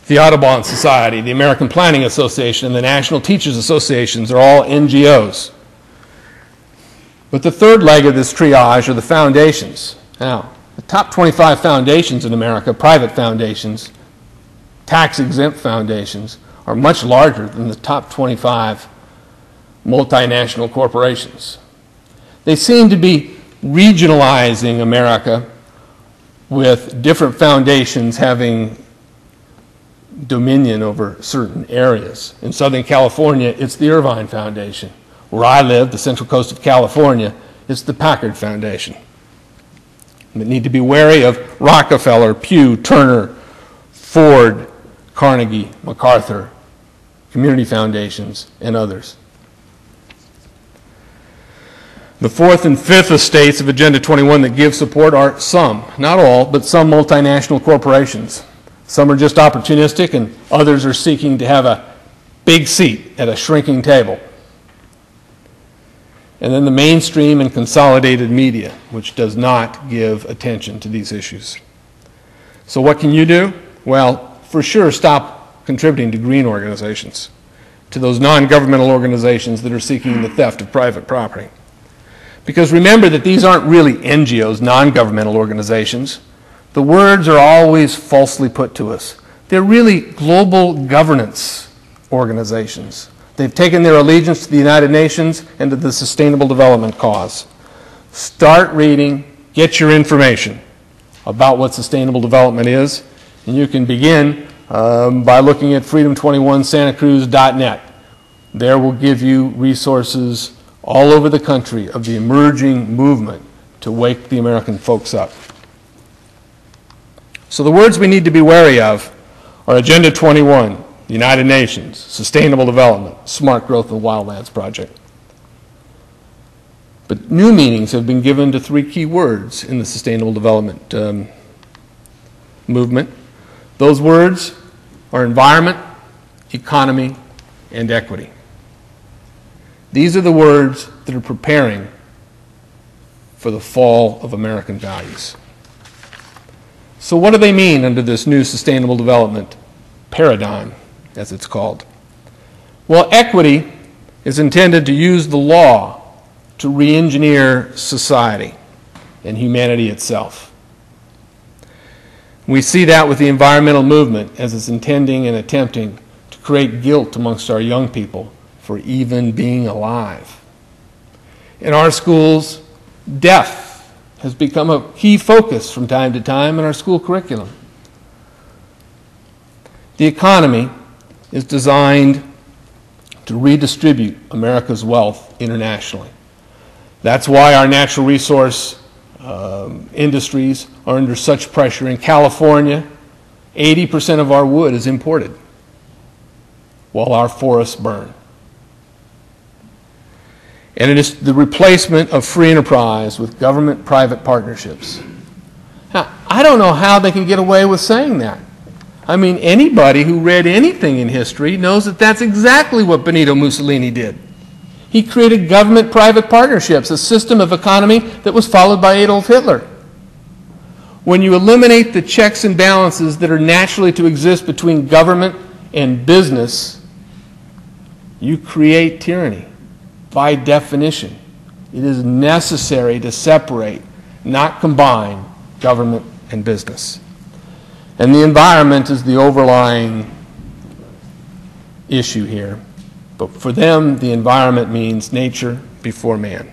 The Audubon Society, the American Planning Association, and the National Teachers Associations are all NGOs. But the third leg of this triage are the foundations. Now, the top 25 foundations in America, private foundations, tax-exempt foundations, are much larger than the top 25 multinational corporations. They seem to be regionalizing America with different foundations having dominion over certain areas. In Southern California, it's the Irvine Foundation. Where I live, the Central Coast of California, it's the Packard Foundation. We need to be wary of Rockefeller, Pew, Turner, Ford, Carnegie, MacArthur, community foundations, and others. The fourth and fifth estates of Agenda 21 that give support are some, not all, but some multinational corporations. Some are just opportunistic, and others are seeking to have a big seat at a shrinking table. And then the mainstream and consolidated media, which does not give attention to these issues. So what can you do? Well, for sure, stop contributing to green organizations, to those non-governmental organizations that are seeking the theft of private property. Because remember that these aren't really NGOs, non-governmental organizations. The words are always falsely put to us. They're really global governance organizations. They've taken their allegiance to the United Nations and to the Sustainable Development cause. Start reading, get your information about what sustainable development is, and you can begin by looking at freedom21santacruz.net. There will give you resources all over the country of the emerging movement to wake the American folks up. So the words we need to be wary of are Agenda 21, the United Nations, Sustainable Development, Smart Growth and Wildlands Project. But new meanings have been given to three key words in the Sustainable Development movement. Those words are environment, economy, and equity. These are the words that are preparing for the fall of American values. So what do they mean under this new sustainable development paradigm, as it's called? Well, equity is intended to use the law to re-engineer society and humanity itself. We see that with the environmental movement as it's intending and attempting to create guilt amongst our young people for even being alive. In our schools, death has become a key focus from time to time in our school curriculum. The economy is designed to redistribute America's wealth internationally. That's why our natural resource industries are under such pressure. In California, 80% of our wood is imported while our forests burn. And it is the replacement of free enterprise with government-private partnerships. Now, I don't know how they can get away with saying that. I mean, anybody who read anything in history knows that that's exactly what Benito Mussolini did. He created government-private partnerships, a system of economy that was followed by Adolf Hitler. When you eliminate the checks and balances that are naturally to exist between government and business, you create tyranny. By definition, it is necessary to separate, not combine, government and business. And the environment is the overlying issue here. But for them, the environment means nature before man.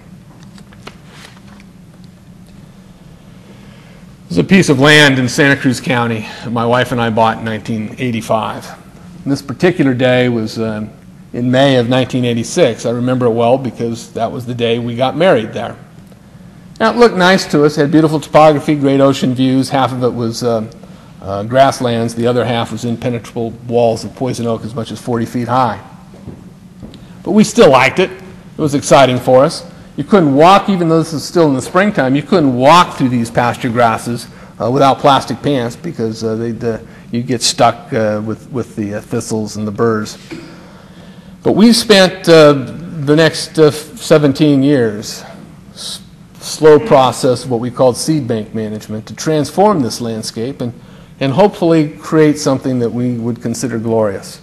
There's a piece of land in Santa Cruz County that my wife and I bought in 1985. And this particular day was in May of 1986. I remember it well because that was the day we got married there. Now, it looked nice to us, had beautiful topography, great ocean views. Half of it was grasslands. The other half was impenetrable walls of poison oak as much as 40 feet high. But we still liked it. It was exciting for us. You couldn't walk, even though this is still in the springtime, you couldn't walk through these pasture grasses without plastic pants because you'd get stuck with the thistles and the burrs. But we spent the next 17 years, slow process of what we called seed bank management to transform this landscape and hopefully create something that we would consider glorious.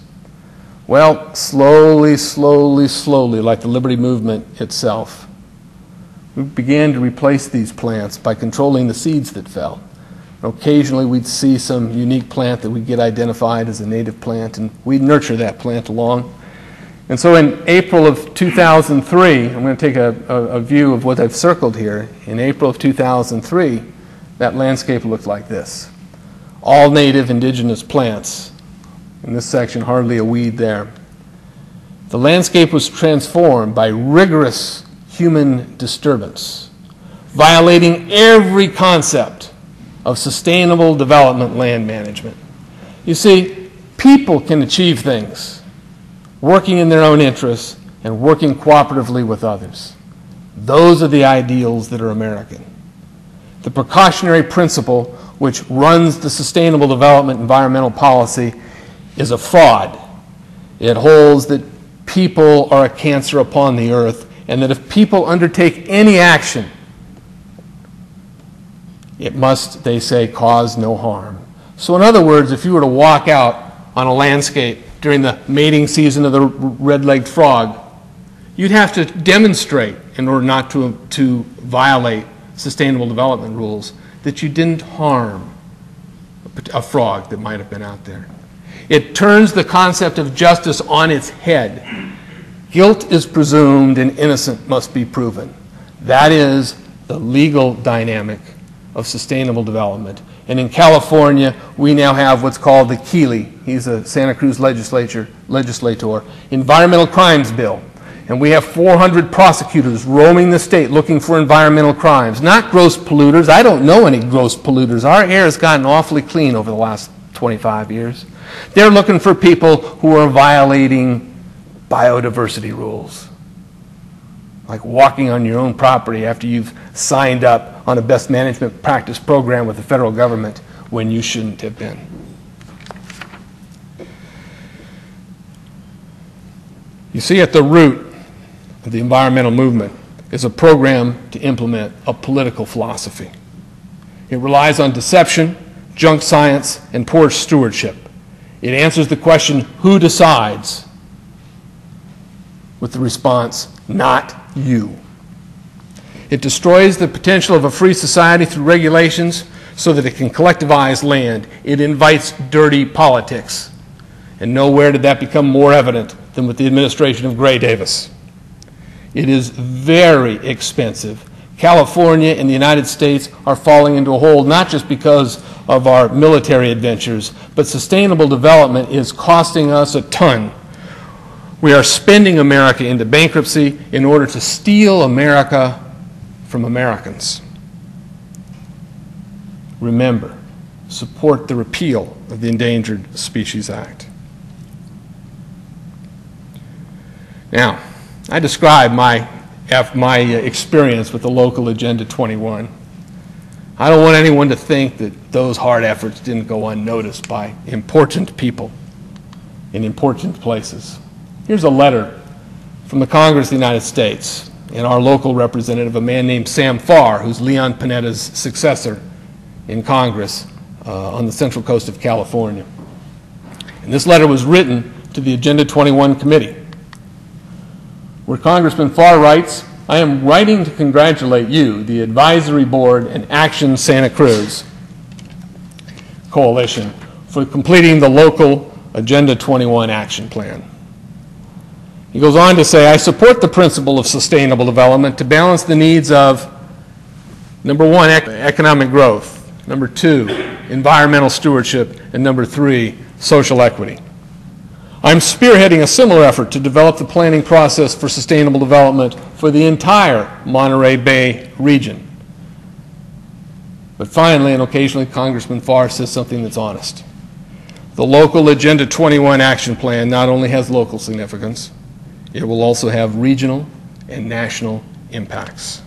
Well, slowly, slowly, slowly, like the Liberty Movement itself, we began to replace these plants by controlling the seeds that fell. Occasionally we'd see some unique plant that we'd get identified as a native plant, and we'd nurture that plant along. And so in April of 2003, I'm going to take a view of what I've circled here. In April of 2003, that landscape looked like this. All native indigenous plants. In this section, hardly a weed there. The landscape was transformed by rigorous human disturbance, violating every concept of sustainable development land management. You see, people can achieve things, working in their own interests and working cooperatively with others. Those are the ideals that are American. The precautionary principle which runs the sustainable development environmental policy is a fraud. It holds that people are a cancer upon the earth, and that if people undertake any action, it must, they say, cause no harm. So in other words, if you were to walk out on a landscape during the mating season of the red-legged frog, you'd have to demonstrate, in order not to violate sustainable development rules, that you didn't harm a frog that might have been out there. It turns the concept of justice on its head. Guilt is presumed and innocent must be proven. That is the legal dynamic of sustainable development. And in California, we now have what's called the Keeley, he's a Santa Cruz legislator, Environmental Crimes Bill. And we have 400 prosecutors roaming the state looking for environmental crimes, not gross polluters. I don't know any gross polluters. Our air has gotten awfully clean over the last 25 years. They're looking for people who are violating biodiversity rules, like walking on your own property after you've signed up on a best management practice program with the federal government when you shouldn't have been. You see, at the root of the environmental movement is a program to implement a political philosophy. It relies on deception, junk science, and poor stewardship. It answers the question, who decides? With the response, not you. It destroys the potential of a free society through regulations so that it can collectivize land. It invites dirty politics. And nowhere did that become more evident than with the administration of Gray Davis. It is very expensive. California and the United States are falling into a hole not just because of our military adventures, but sustainable development is costing us a ton. We are spending America into bankruptcy in order to steal America from Americans. Remember, support the repeal of the Endangered Species Act. Now, I described my experience with the local Agenda 21. I don't want anyone to think that those hard efforts didn't go unnoticed by important people in important places. Here's a letter from the Congress of the United States and our local representative, a man named Sam Farr, who's Leon Panetta's successor in Congress on the Central Coast of California. And this letter was written to the Agenda 21 committee, where Congressman Farr writes, "I am writing to congratulate you, the Advisory Board and Action Santa Cruz Coalition, for completing the local Agenda 21 action plan." He goes on to say, "I support the principle of sustainable development to balance the needs of, number one, economic growth, number two, environmental stewardship, and number three, social equity. I'm spearheading a similar effort to develop the planning process for sustainable development for the entire Monterey Bay region." But finally, and occasionally, Congressman Farr says something that's honest. The local Agenda 21 action plan not only has local significance, it will also have regional and national impacts.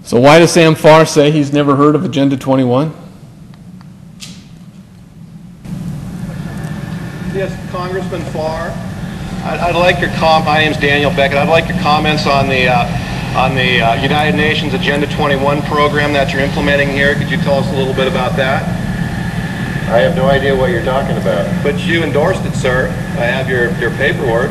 So why does Sam Farr say he's never heard of Agenda 21? Yes, Congressman Farr, I'd like your my name's Daniel Beckett. I'd like your comments on the United Nations Agenda 21 program that you're implementing here. Could you tell us a little bit about that? I have no idea what you're talking about. But you endorsed it, sir. I have your paperwork.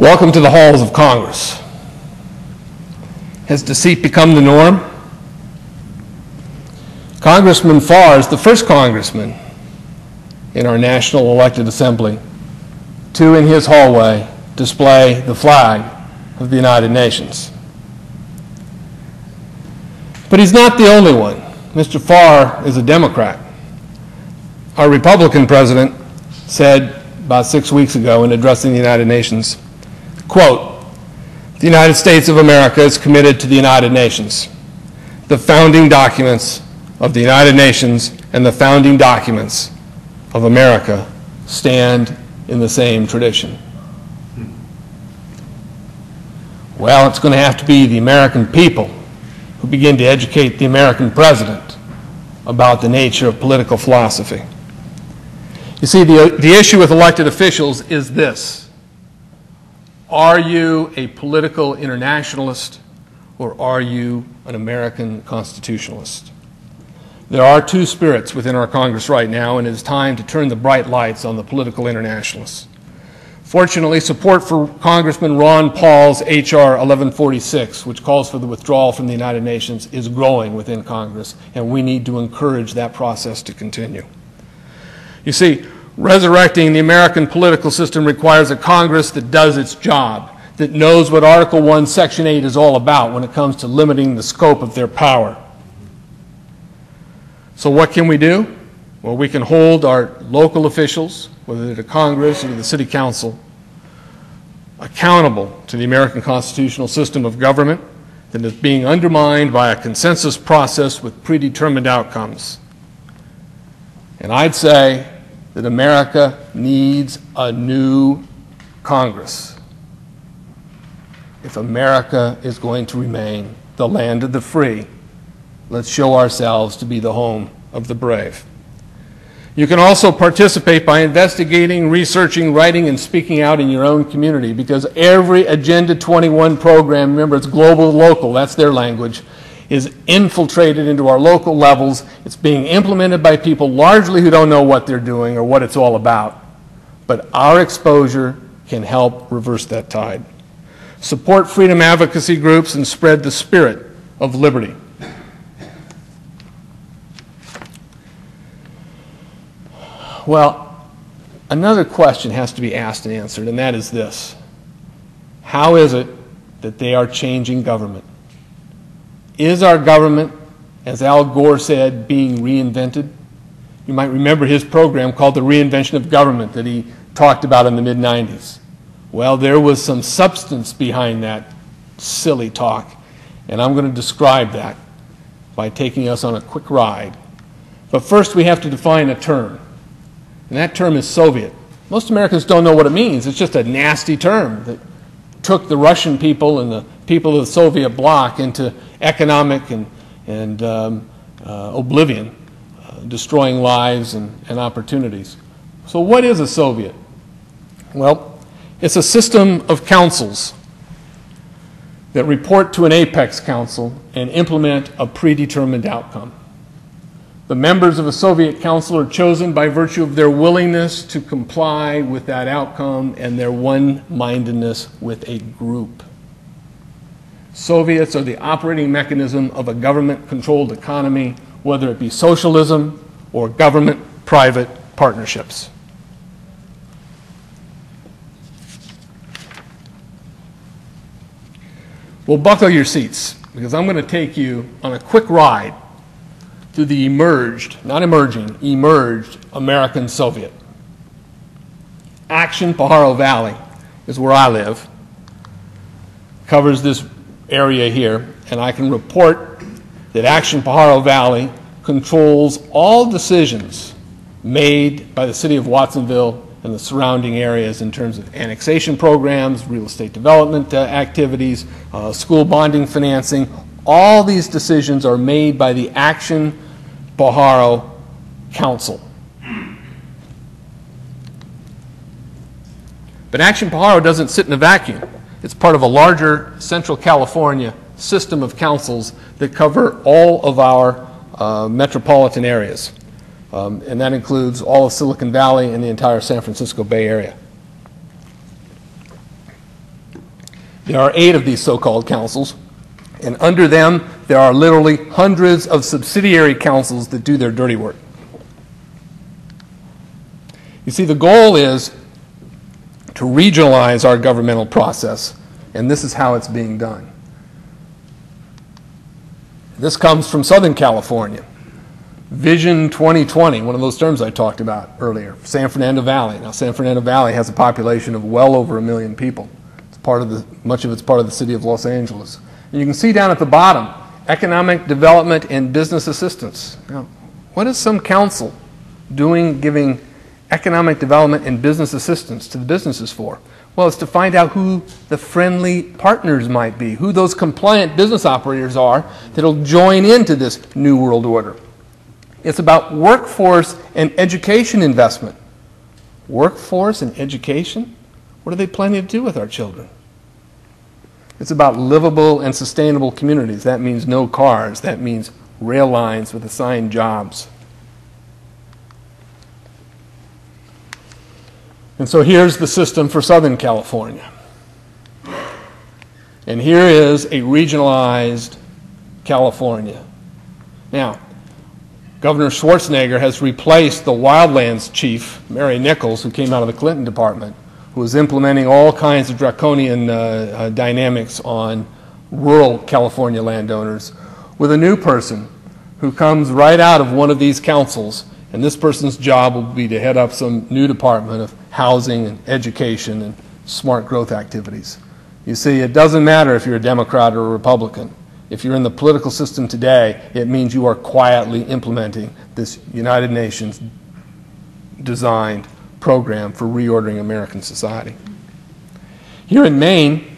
Welcome to the halls of Congress. Has deceit become the norm? Congressman Farr is the first congressman in our national elected assembly to, in his hallway, display the flag of the United Nations. But he's not the only one. Mr. Farr is a Democrat. Our Republican president said about 6 weeks ago in addressing the United Nations, quote, "The United States of America is committed to the United Nations. The founding documents of the United Nations and the founding documents of America stand in the same tradition." Well, it's going to have to be the American people who begin to educate the American president about the nature of political philosophy. You see, the issue with elected officials is this. Are you a political internationalist or are you an American constitutionalist? There are two spirits within our Congress right now, and it is time to turn the bright lights on the political internationalists. Fortunately, support for Congressman Ron Paul's H.R. 1146, which calls for the withdrawal from the United Nations, is growing within Congress, and we need to encourage that process to continue. You see, resurrecting the American political system requires a Congress that does its job, that knows what Article 1, Section 8 is all about when it comes to limiting the scope of their power. So what can we do? Well, we can hold our local officials, whether they're the Congress or the City Council, accountable to the American constitutional system of government that is being undermined by a consensus process with predetermined outcomes. And I'd say that America needs a new Congress if America is going to remain the land of the free. Let's show ourselves to be the home of the brave. You can also participate by investigating, researching, writing, and speaking out in your own community, because every Agenda 21 program, remember it's global local, that's their language, is infiltrated into our local levels. It's being implemented by people largely who don't know what they're doing or what it's all about. But our exposure can help reverse that tide. Support freedom advocacy groups and spread the spirit of liberty. Well, another question has to be asked and answered, and that is this. How is it that they are changing government? Is our government, as Al Gore said, being reinvented? You might remember his program called The Reinvention of Government that he talked about in the mid-90s. Well, there was some substance behind that silly talk, And I'm going to describe that by taking us on a quick ride. But first we have to define a term, and that term is Soviet. Most Americans don't know what it means. It's just a nasty term that took the Russian people and the people of the Soviet bloc into economic and oblivion, destroying lives and opportunities. So what is a Soviet? Well, it's a system of councils that report to an apex council and implement a predetermined outcome. The members of a Soviet council are chosen by virtue of their willingness to comply with that outcome and their one-mindedness with a group. Soviets are the operating mechanism of a government-controlled economy, whether it be socialism or government-private partnerships. Well, buckle your seats, because I'm going to take you on a quick ride through the emerged, not emerging, emerged American Soviet. Action Pajaro Valley is where I live, covers this area here, and I can report that Action Pajaro Valley controls all decisions made by the city of Watsonville and the surrounding areas in terms of annexation programs, real estate development activities, school bonding financing. All these decisions are made by the Action Pajaro Council. But Action Pajaro doesn't sit in a vacuum. It's part of a larger Central California system of councils that cover all of our metropolitan areas. And that includes all of Silicon Valley and the entire San Francisco Bay Area. There are 8 of these so-called councils, and under them there are literally hundreds of subsidiary councils that do their dirty work. You see, the goal is to regionalize our governmental process, and this is how it's being done. This comes from Southern California. Vision 2020, one of those terms I talked about earlier, San Fernando Valley. Now, San Fernando Valley has a population of well over 1 million people. Much of it's part of the city of Los Angeles. And you can see down at the bottom, economic development and business assistance. Now, what is some council doing, giving economic development and business assistance to the businesses for? Well, it's to find out who the friendly partners might be, who those compliant business operators are that'll join into this new world order. It's about workforce and education investment. Workforce and education? What are they planning to do with our children? It's about livable and sustainable communities. That means no cars. That means rail lines with assigned jobs. And so here's the system for Southern California. And here is a regionalized California. Now, Governor Schwarzenegger has replaced the wildlands chief, Mary Nichols, who came out of the Clinton department, who was implementing all kinds of draconian dynamics on rural California landowners, with a new person who comes right out of one of these councils, and this person's job will be to head up some new department of housing and education and smart growth activities. You see, it doesn't matter if you're a Democrat or a Republican. If you're in the political system today, it means you are quietly implementing this United Nations designed program for reordering American society. Here in Maine,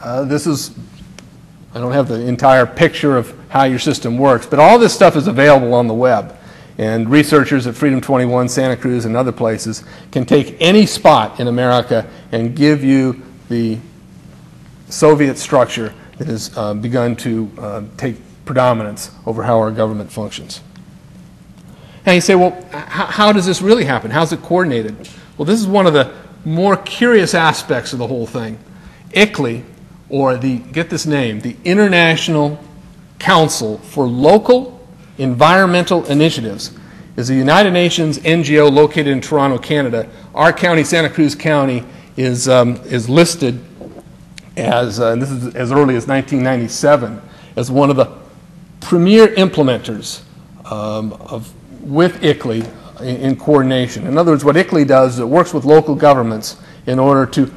I don't have the entire picture of how your system works, but all this stuff is available on the web. And researchers at Freedom 21, Santa Cruz, and other places can take any spot in America and give you the Soviet structure that has begun to take predominance over how our government functions. Now you say, well, how does this really happen? How's it coordinated? Well, this is one of the more curious aspects of the whole thing. ICLEI, or get this name, the International Council for Local Environmental Initiatives, is a United Nations NGO located in Toronto, Canada. Our county, Santa Cruz County, is listed as, and this is as early as 1997, as one of the premier implementers with ICLEI in coordination. In other words, what ICLEI does is it works with local governments in order to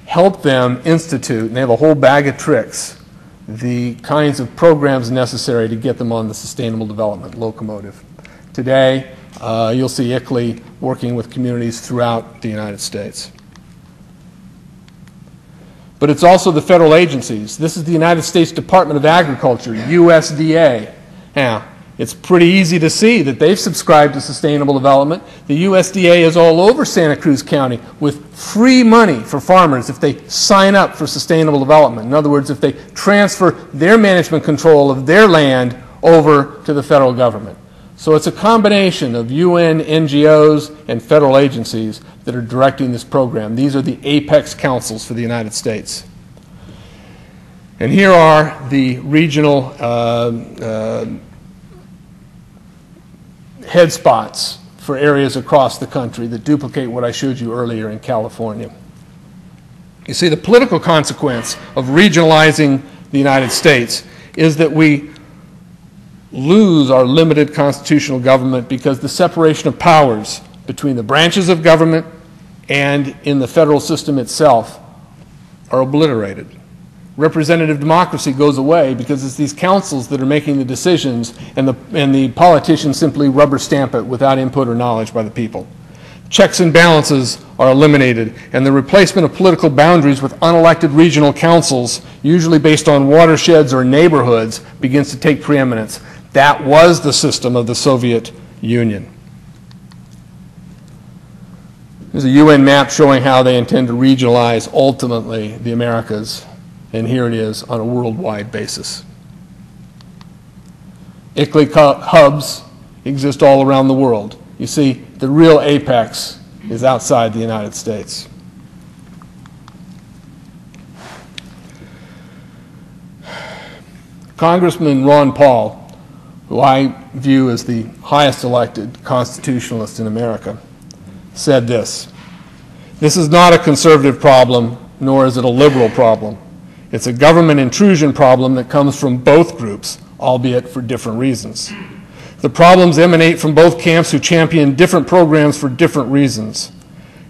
help them institute, and they have a whole bag of tricks, the kinds of programs necessary to get them on the sustainable development locomotive. Today, you'll see ICLEI working with communities throughout the United States. But it's also the federal agencies. This is the United States Department of Agriculture, USDA. Now, it's pretty easy to see that they've subscribed to sustainable development. The USDA is all over Santa Cruz County with free money for farmers if they sign up for sustainable development. In other words, if they transfer their management control of their land over to the federal government. So it's a combination of UN, NGOs, and federal agencies that are directing this program. These are the apex councils for the United States. And here are the regional headspots for areas across the country that duplicate what I showed you earlier in California. You see, the political consequence of regionalizing the United States is that we lose our limited constitutional government because the separation of powers between the branches of government and in the federal system itself are obliterated. Representative democracy goes away because it's these councils that are making the decisions, and the politicians simply rubber stamp it without input or knowledge by the people. Checks and balances are eliminated, and the replacement of political boundaries with unelected regional councils, usually based on watersheds or neighborhoods, begins to take preeminence. That was the system of the Soviet Union. There's a UN map showing how they intend to regionalize ultimately the Americas. And here it is on a worldwide basis. ICLEI hubs exist all around the world. You see, the real apex is outside the United States. Congressman Ron Paul, who I view as the highest elected constitutionalist in America, said this: "This is not a conservative problem, nor is it a liberal problem. It's a government intrusion problem that comes from both groups, albeit for different reasons. The problems emanate from both camps who champion different programs for different reasons.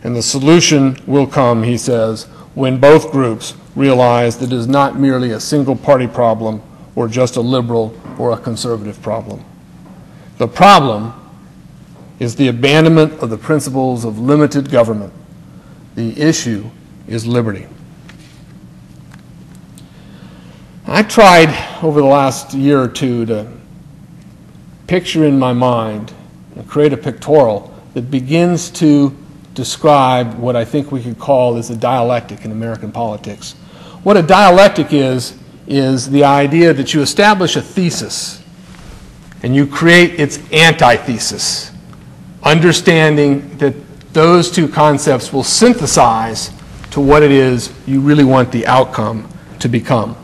And the solution will come," he says, "when both groups realize that it is not merely a single party problem or just a liberal or a conservative problem. The problem is the abandonment of the principles of limited government. The issue is liberty." I tried over the last year or two to picture in my mind and create a pictorial that begins to describe what I think we could call as a dialectic in American politics. What a dialectic is the idea that you establish a thesis and you create its antithesis, understanding that those two concepts will synthesize to what it is you really want the outcome to become.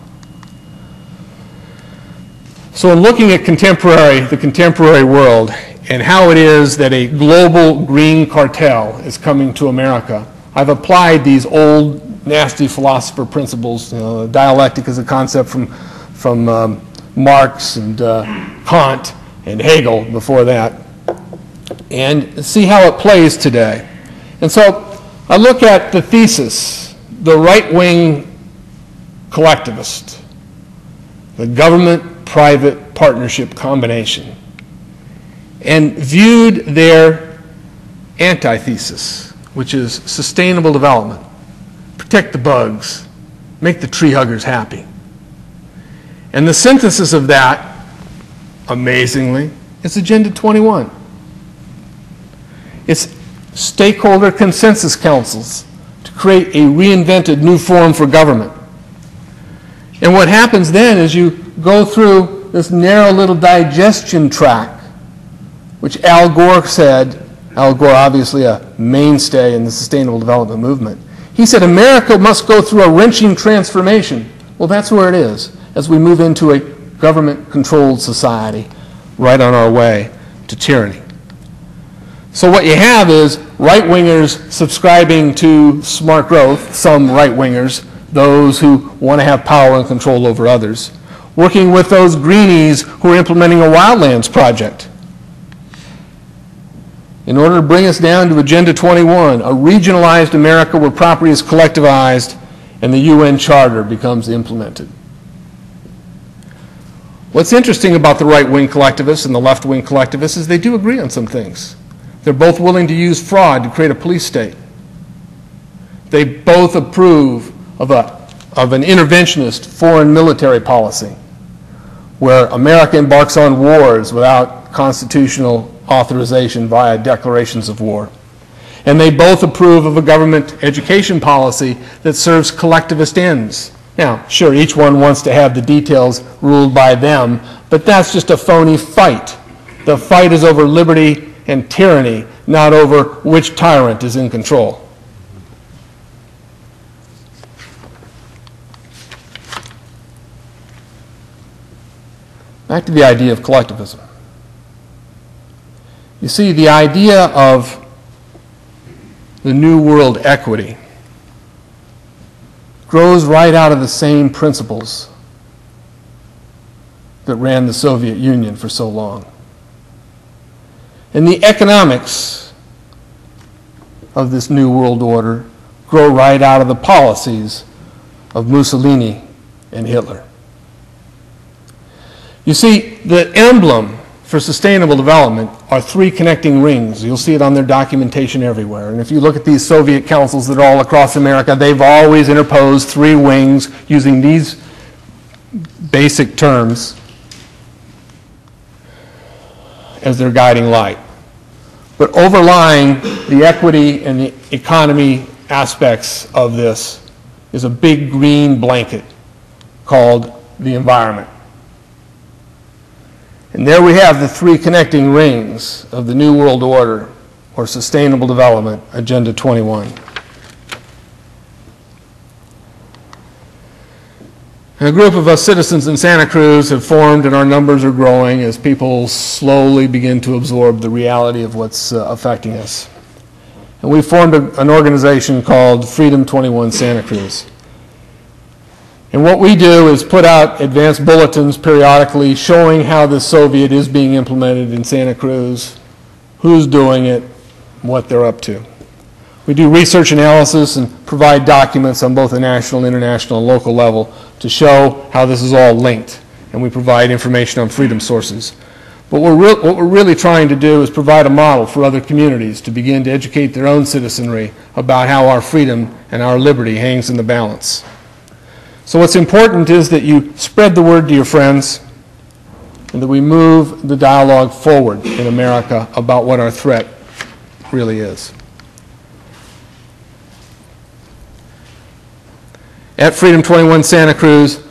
So in looking at the contemporary world and how it is that a global green cartel is coming to America, I've applied these old nasty philosopher principles. Dialectic is a concept from Marx and Kant and Hegel before that, and see how it plays today. And so I look at the thesis, the right-wing collectivist, the government-private partnership combination, and viewed their antithesis, which is sustainable development. Protect the bugs, make the tree huggers happy. And the synthesis of that, amazingly, is Agenda 21. It's stakeholder consensus councils to create a reinvented new form for government. And what happens then is you go through this narrow little digestion track, which Al Gore said, Al Gore obviously a mainstay in the sustainable development movement. He said America must go through a wrenching transformation. Well, that's where it is, as we move into a government-controlled society right on our way to tyranny. So what you have is right-wingers subscribing to smart growth, some right-wingers, those who want to have power and control over others, working with those greenies who are implementing a wildlands project. In order to bring us down to Agenda 21, a regionalized America where property is collectivized and the UN Charter becomes implemented. What's interesting about the right-wing collectivists and the left-wing collectivists is they do agree on some things. They're both willing to use fraud to create a police state. They both approve of an interventionist foreign military policy where America embarks on wars without constitutional authorization via declarations of war. And they both approve of a government education policy that serves collectivist ends. Now, sure, each one wants to have the details ruled by them, but that's just a phony fight. The fight is over liberty and tyranny, not over which tyrant is in control. Back to the idea of collectivism. You see, the idea of the New World equity grows right out of the same principles that ran the Soviet Union for so long. And the economics of this New World Order grow right out of the policies of Mussolini and Hitler. You see, the emblem for sustainable development are three connecting rings. You'll see it on their documentation everywhere. And if you look at these Soviet councils that are all across America, they've always interposed three wings using these basic terms as their guiding light. But overlying the equity and the economy aspects of this is a big green blanket called the environment. And there we have the three connecting rings of the New World Order, or Sustainable Development, Agenda 21. And a group of us citizens in Santa Cruz have formed, and our numbers are growing as people slowly begin to absorb the reality of what's affecting us. And we formed an organization called Freedom 21 Santa Cruz. And what we do is put out advanced bulletins periodically showing how the Soviet is being implemented in Santa Cruz, who's doing it, what they're up to. We do research analysis and provide documents on both the national, international, and local level to show how this is all linked. And we provide information on freedom sources. But what we're really trying to do is provide a model for other communities to begin to educate their own citizenry about how our freedom and our liberty hangs in the balance. So what's important is that you spread the word to your friends and that we move the dialogue forward in America about what our threat really is. At Freedom 21 Santa Cruz,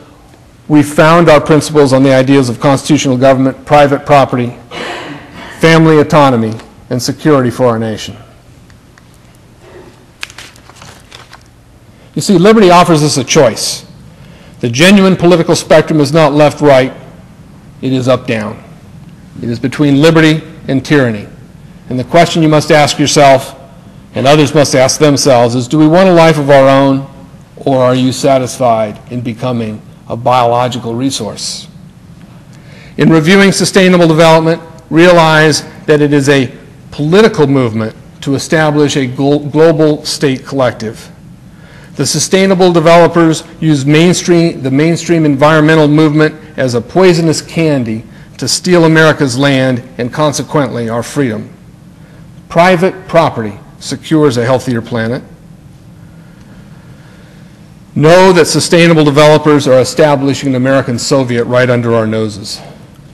we found our principles on the ideas of constitutional government, private property, family autonomy, and security for our nation. You see, liberty offers us a choice. The genuine political spectrum is not left-right, it is up-down. It is between liberty and tyranny. And the question you must ask yourself, and others must ask themselves, is do we want a life of our own, or are you satisfied in becoming a biological resource? In reviewing sustainable development, realize that it is a political movement to establish a global state collective. The sustainable developers use the mainstream environmental movement as a poisonous candy to steal America's land and consequently our freedom. Private property secures a healthier planet. Know that sustainable developers are establishing an American Soviet right under our noses.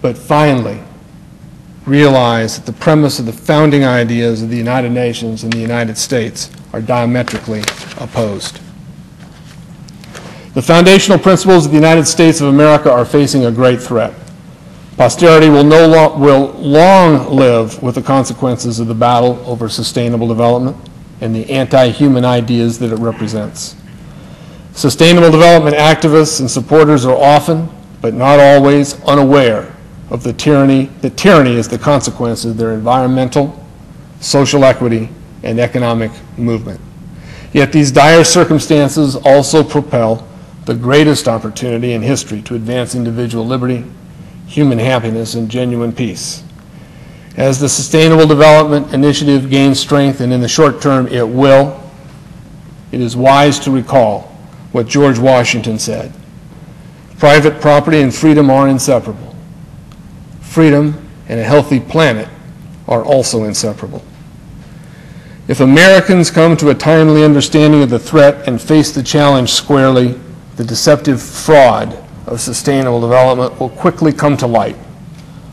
But finally, realize that the premise of the founding ideas of the United Nations and the United States are diametrically opposed. The foundational principles of the United States of America are facing a great threat. Posterity will long live with the consequences of the battle over sustainable development and the anti-human ideas that it represents. Sustainable development activists and supporters are often, but not always, unaware of the tyranny is the consequence of their environmental, social equity, and economic movement. Yet these dire circumstances also propel the greatest opportunity in history to advance individual liberty, human happiness, and genuine peace. As the Sustainable Development Initiative gains strength, and in the short term it will, it is wise to recall what George Washington said: private property and freedom are inseparable. freedom, and a healthy planet are also inseparable. If Americans come to a timely understanding of the threat and face the challenge squarely, the deceptive fraud of sustainable development will quickly come to light.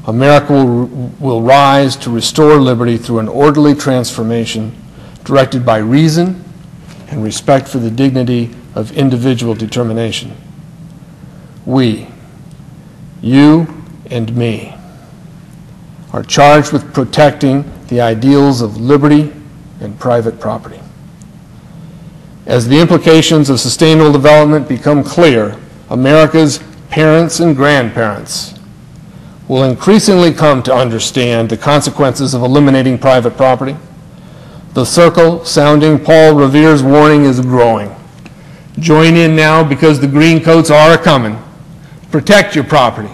America will rise to restore liberty through an orderly transformation directed by reason and respect for the dignity of individual determination. We, you and me, are charged with protecting the ideals of liberty and private property. As the implications of sustainable development become clear, America's parents and grandparents will increasingly come to understand the consequences of eliminating private property. The circle sounding Paul Revere's warning is growing. Join in now because the green coats are a-coming. Protect your property,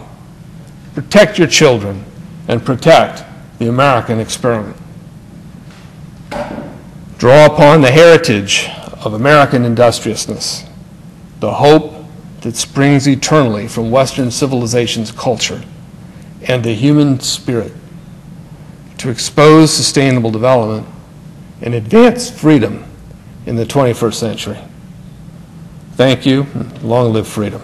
protect your children, and protect the American experiment. Draw upon the heritage of American industriousness, the hope that springs eternally from Western civilization's culture, and the human spirit to expose sustainable development and advance freedom in the 21st century. Thank you, and long live freedom.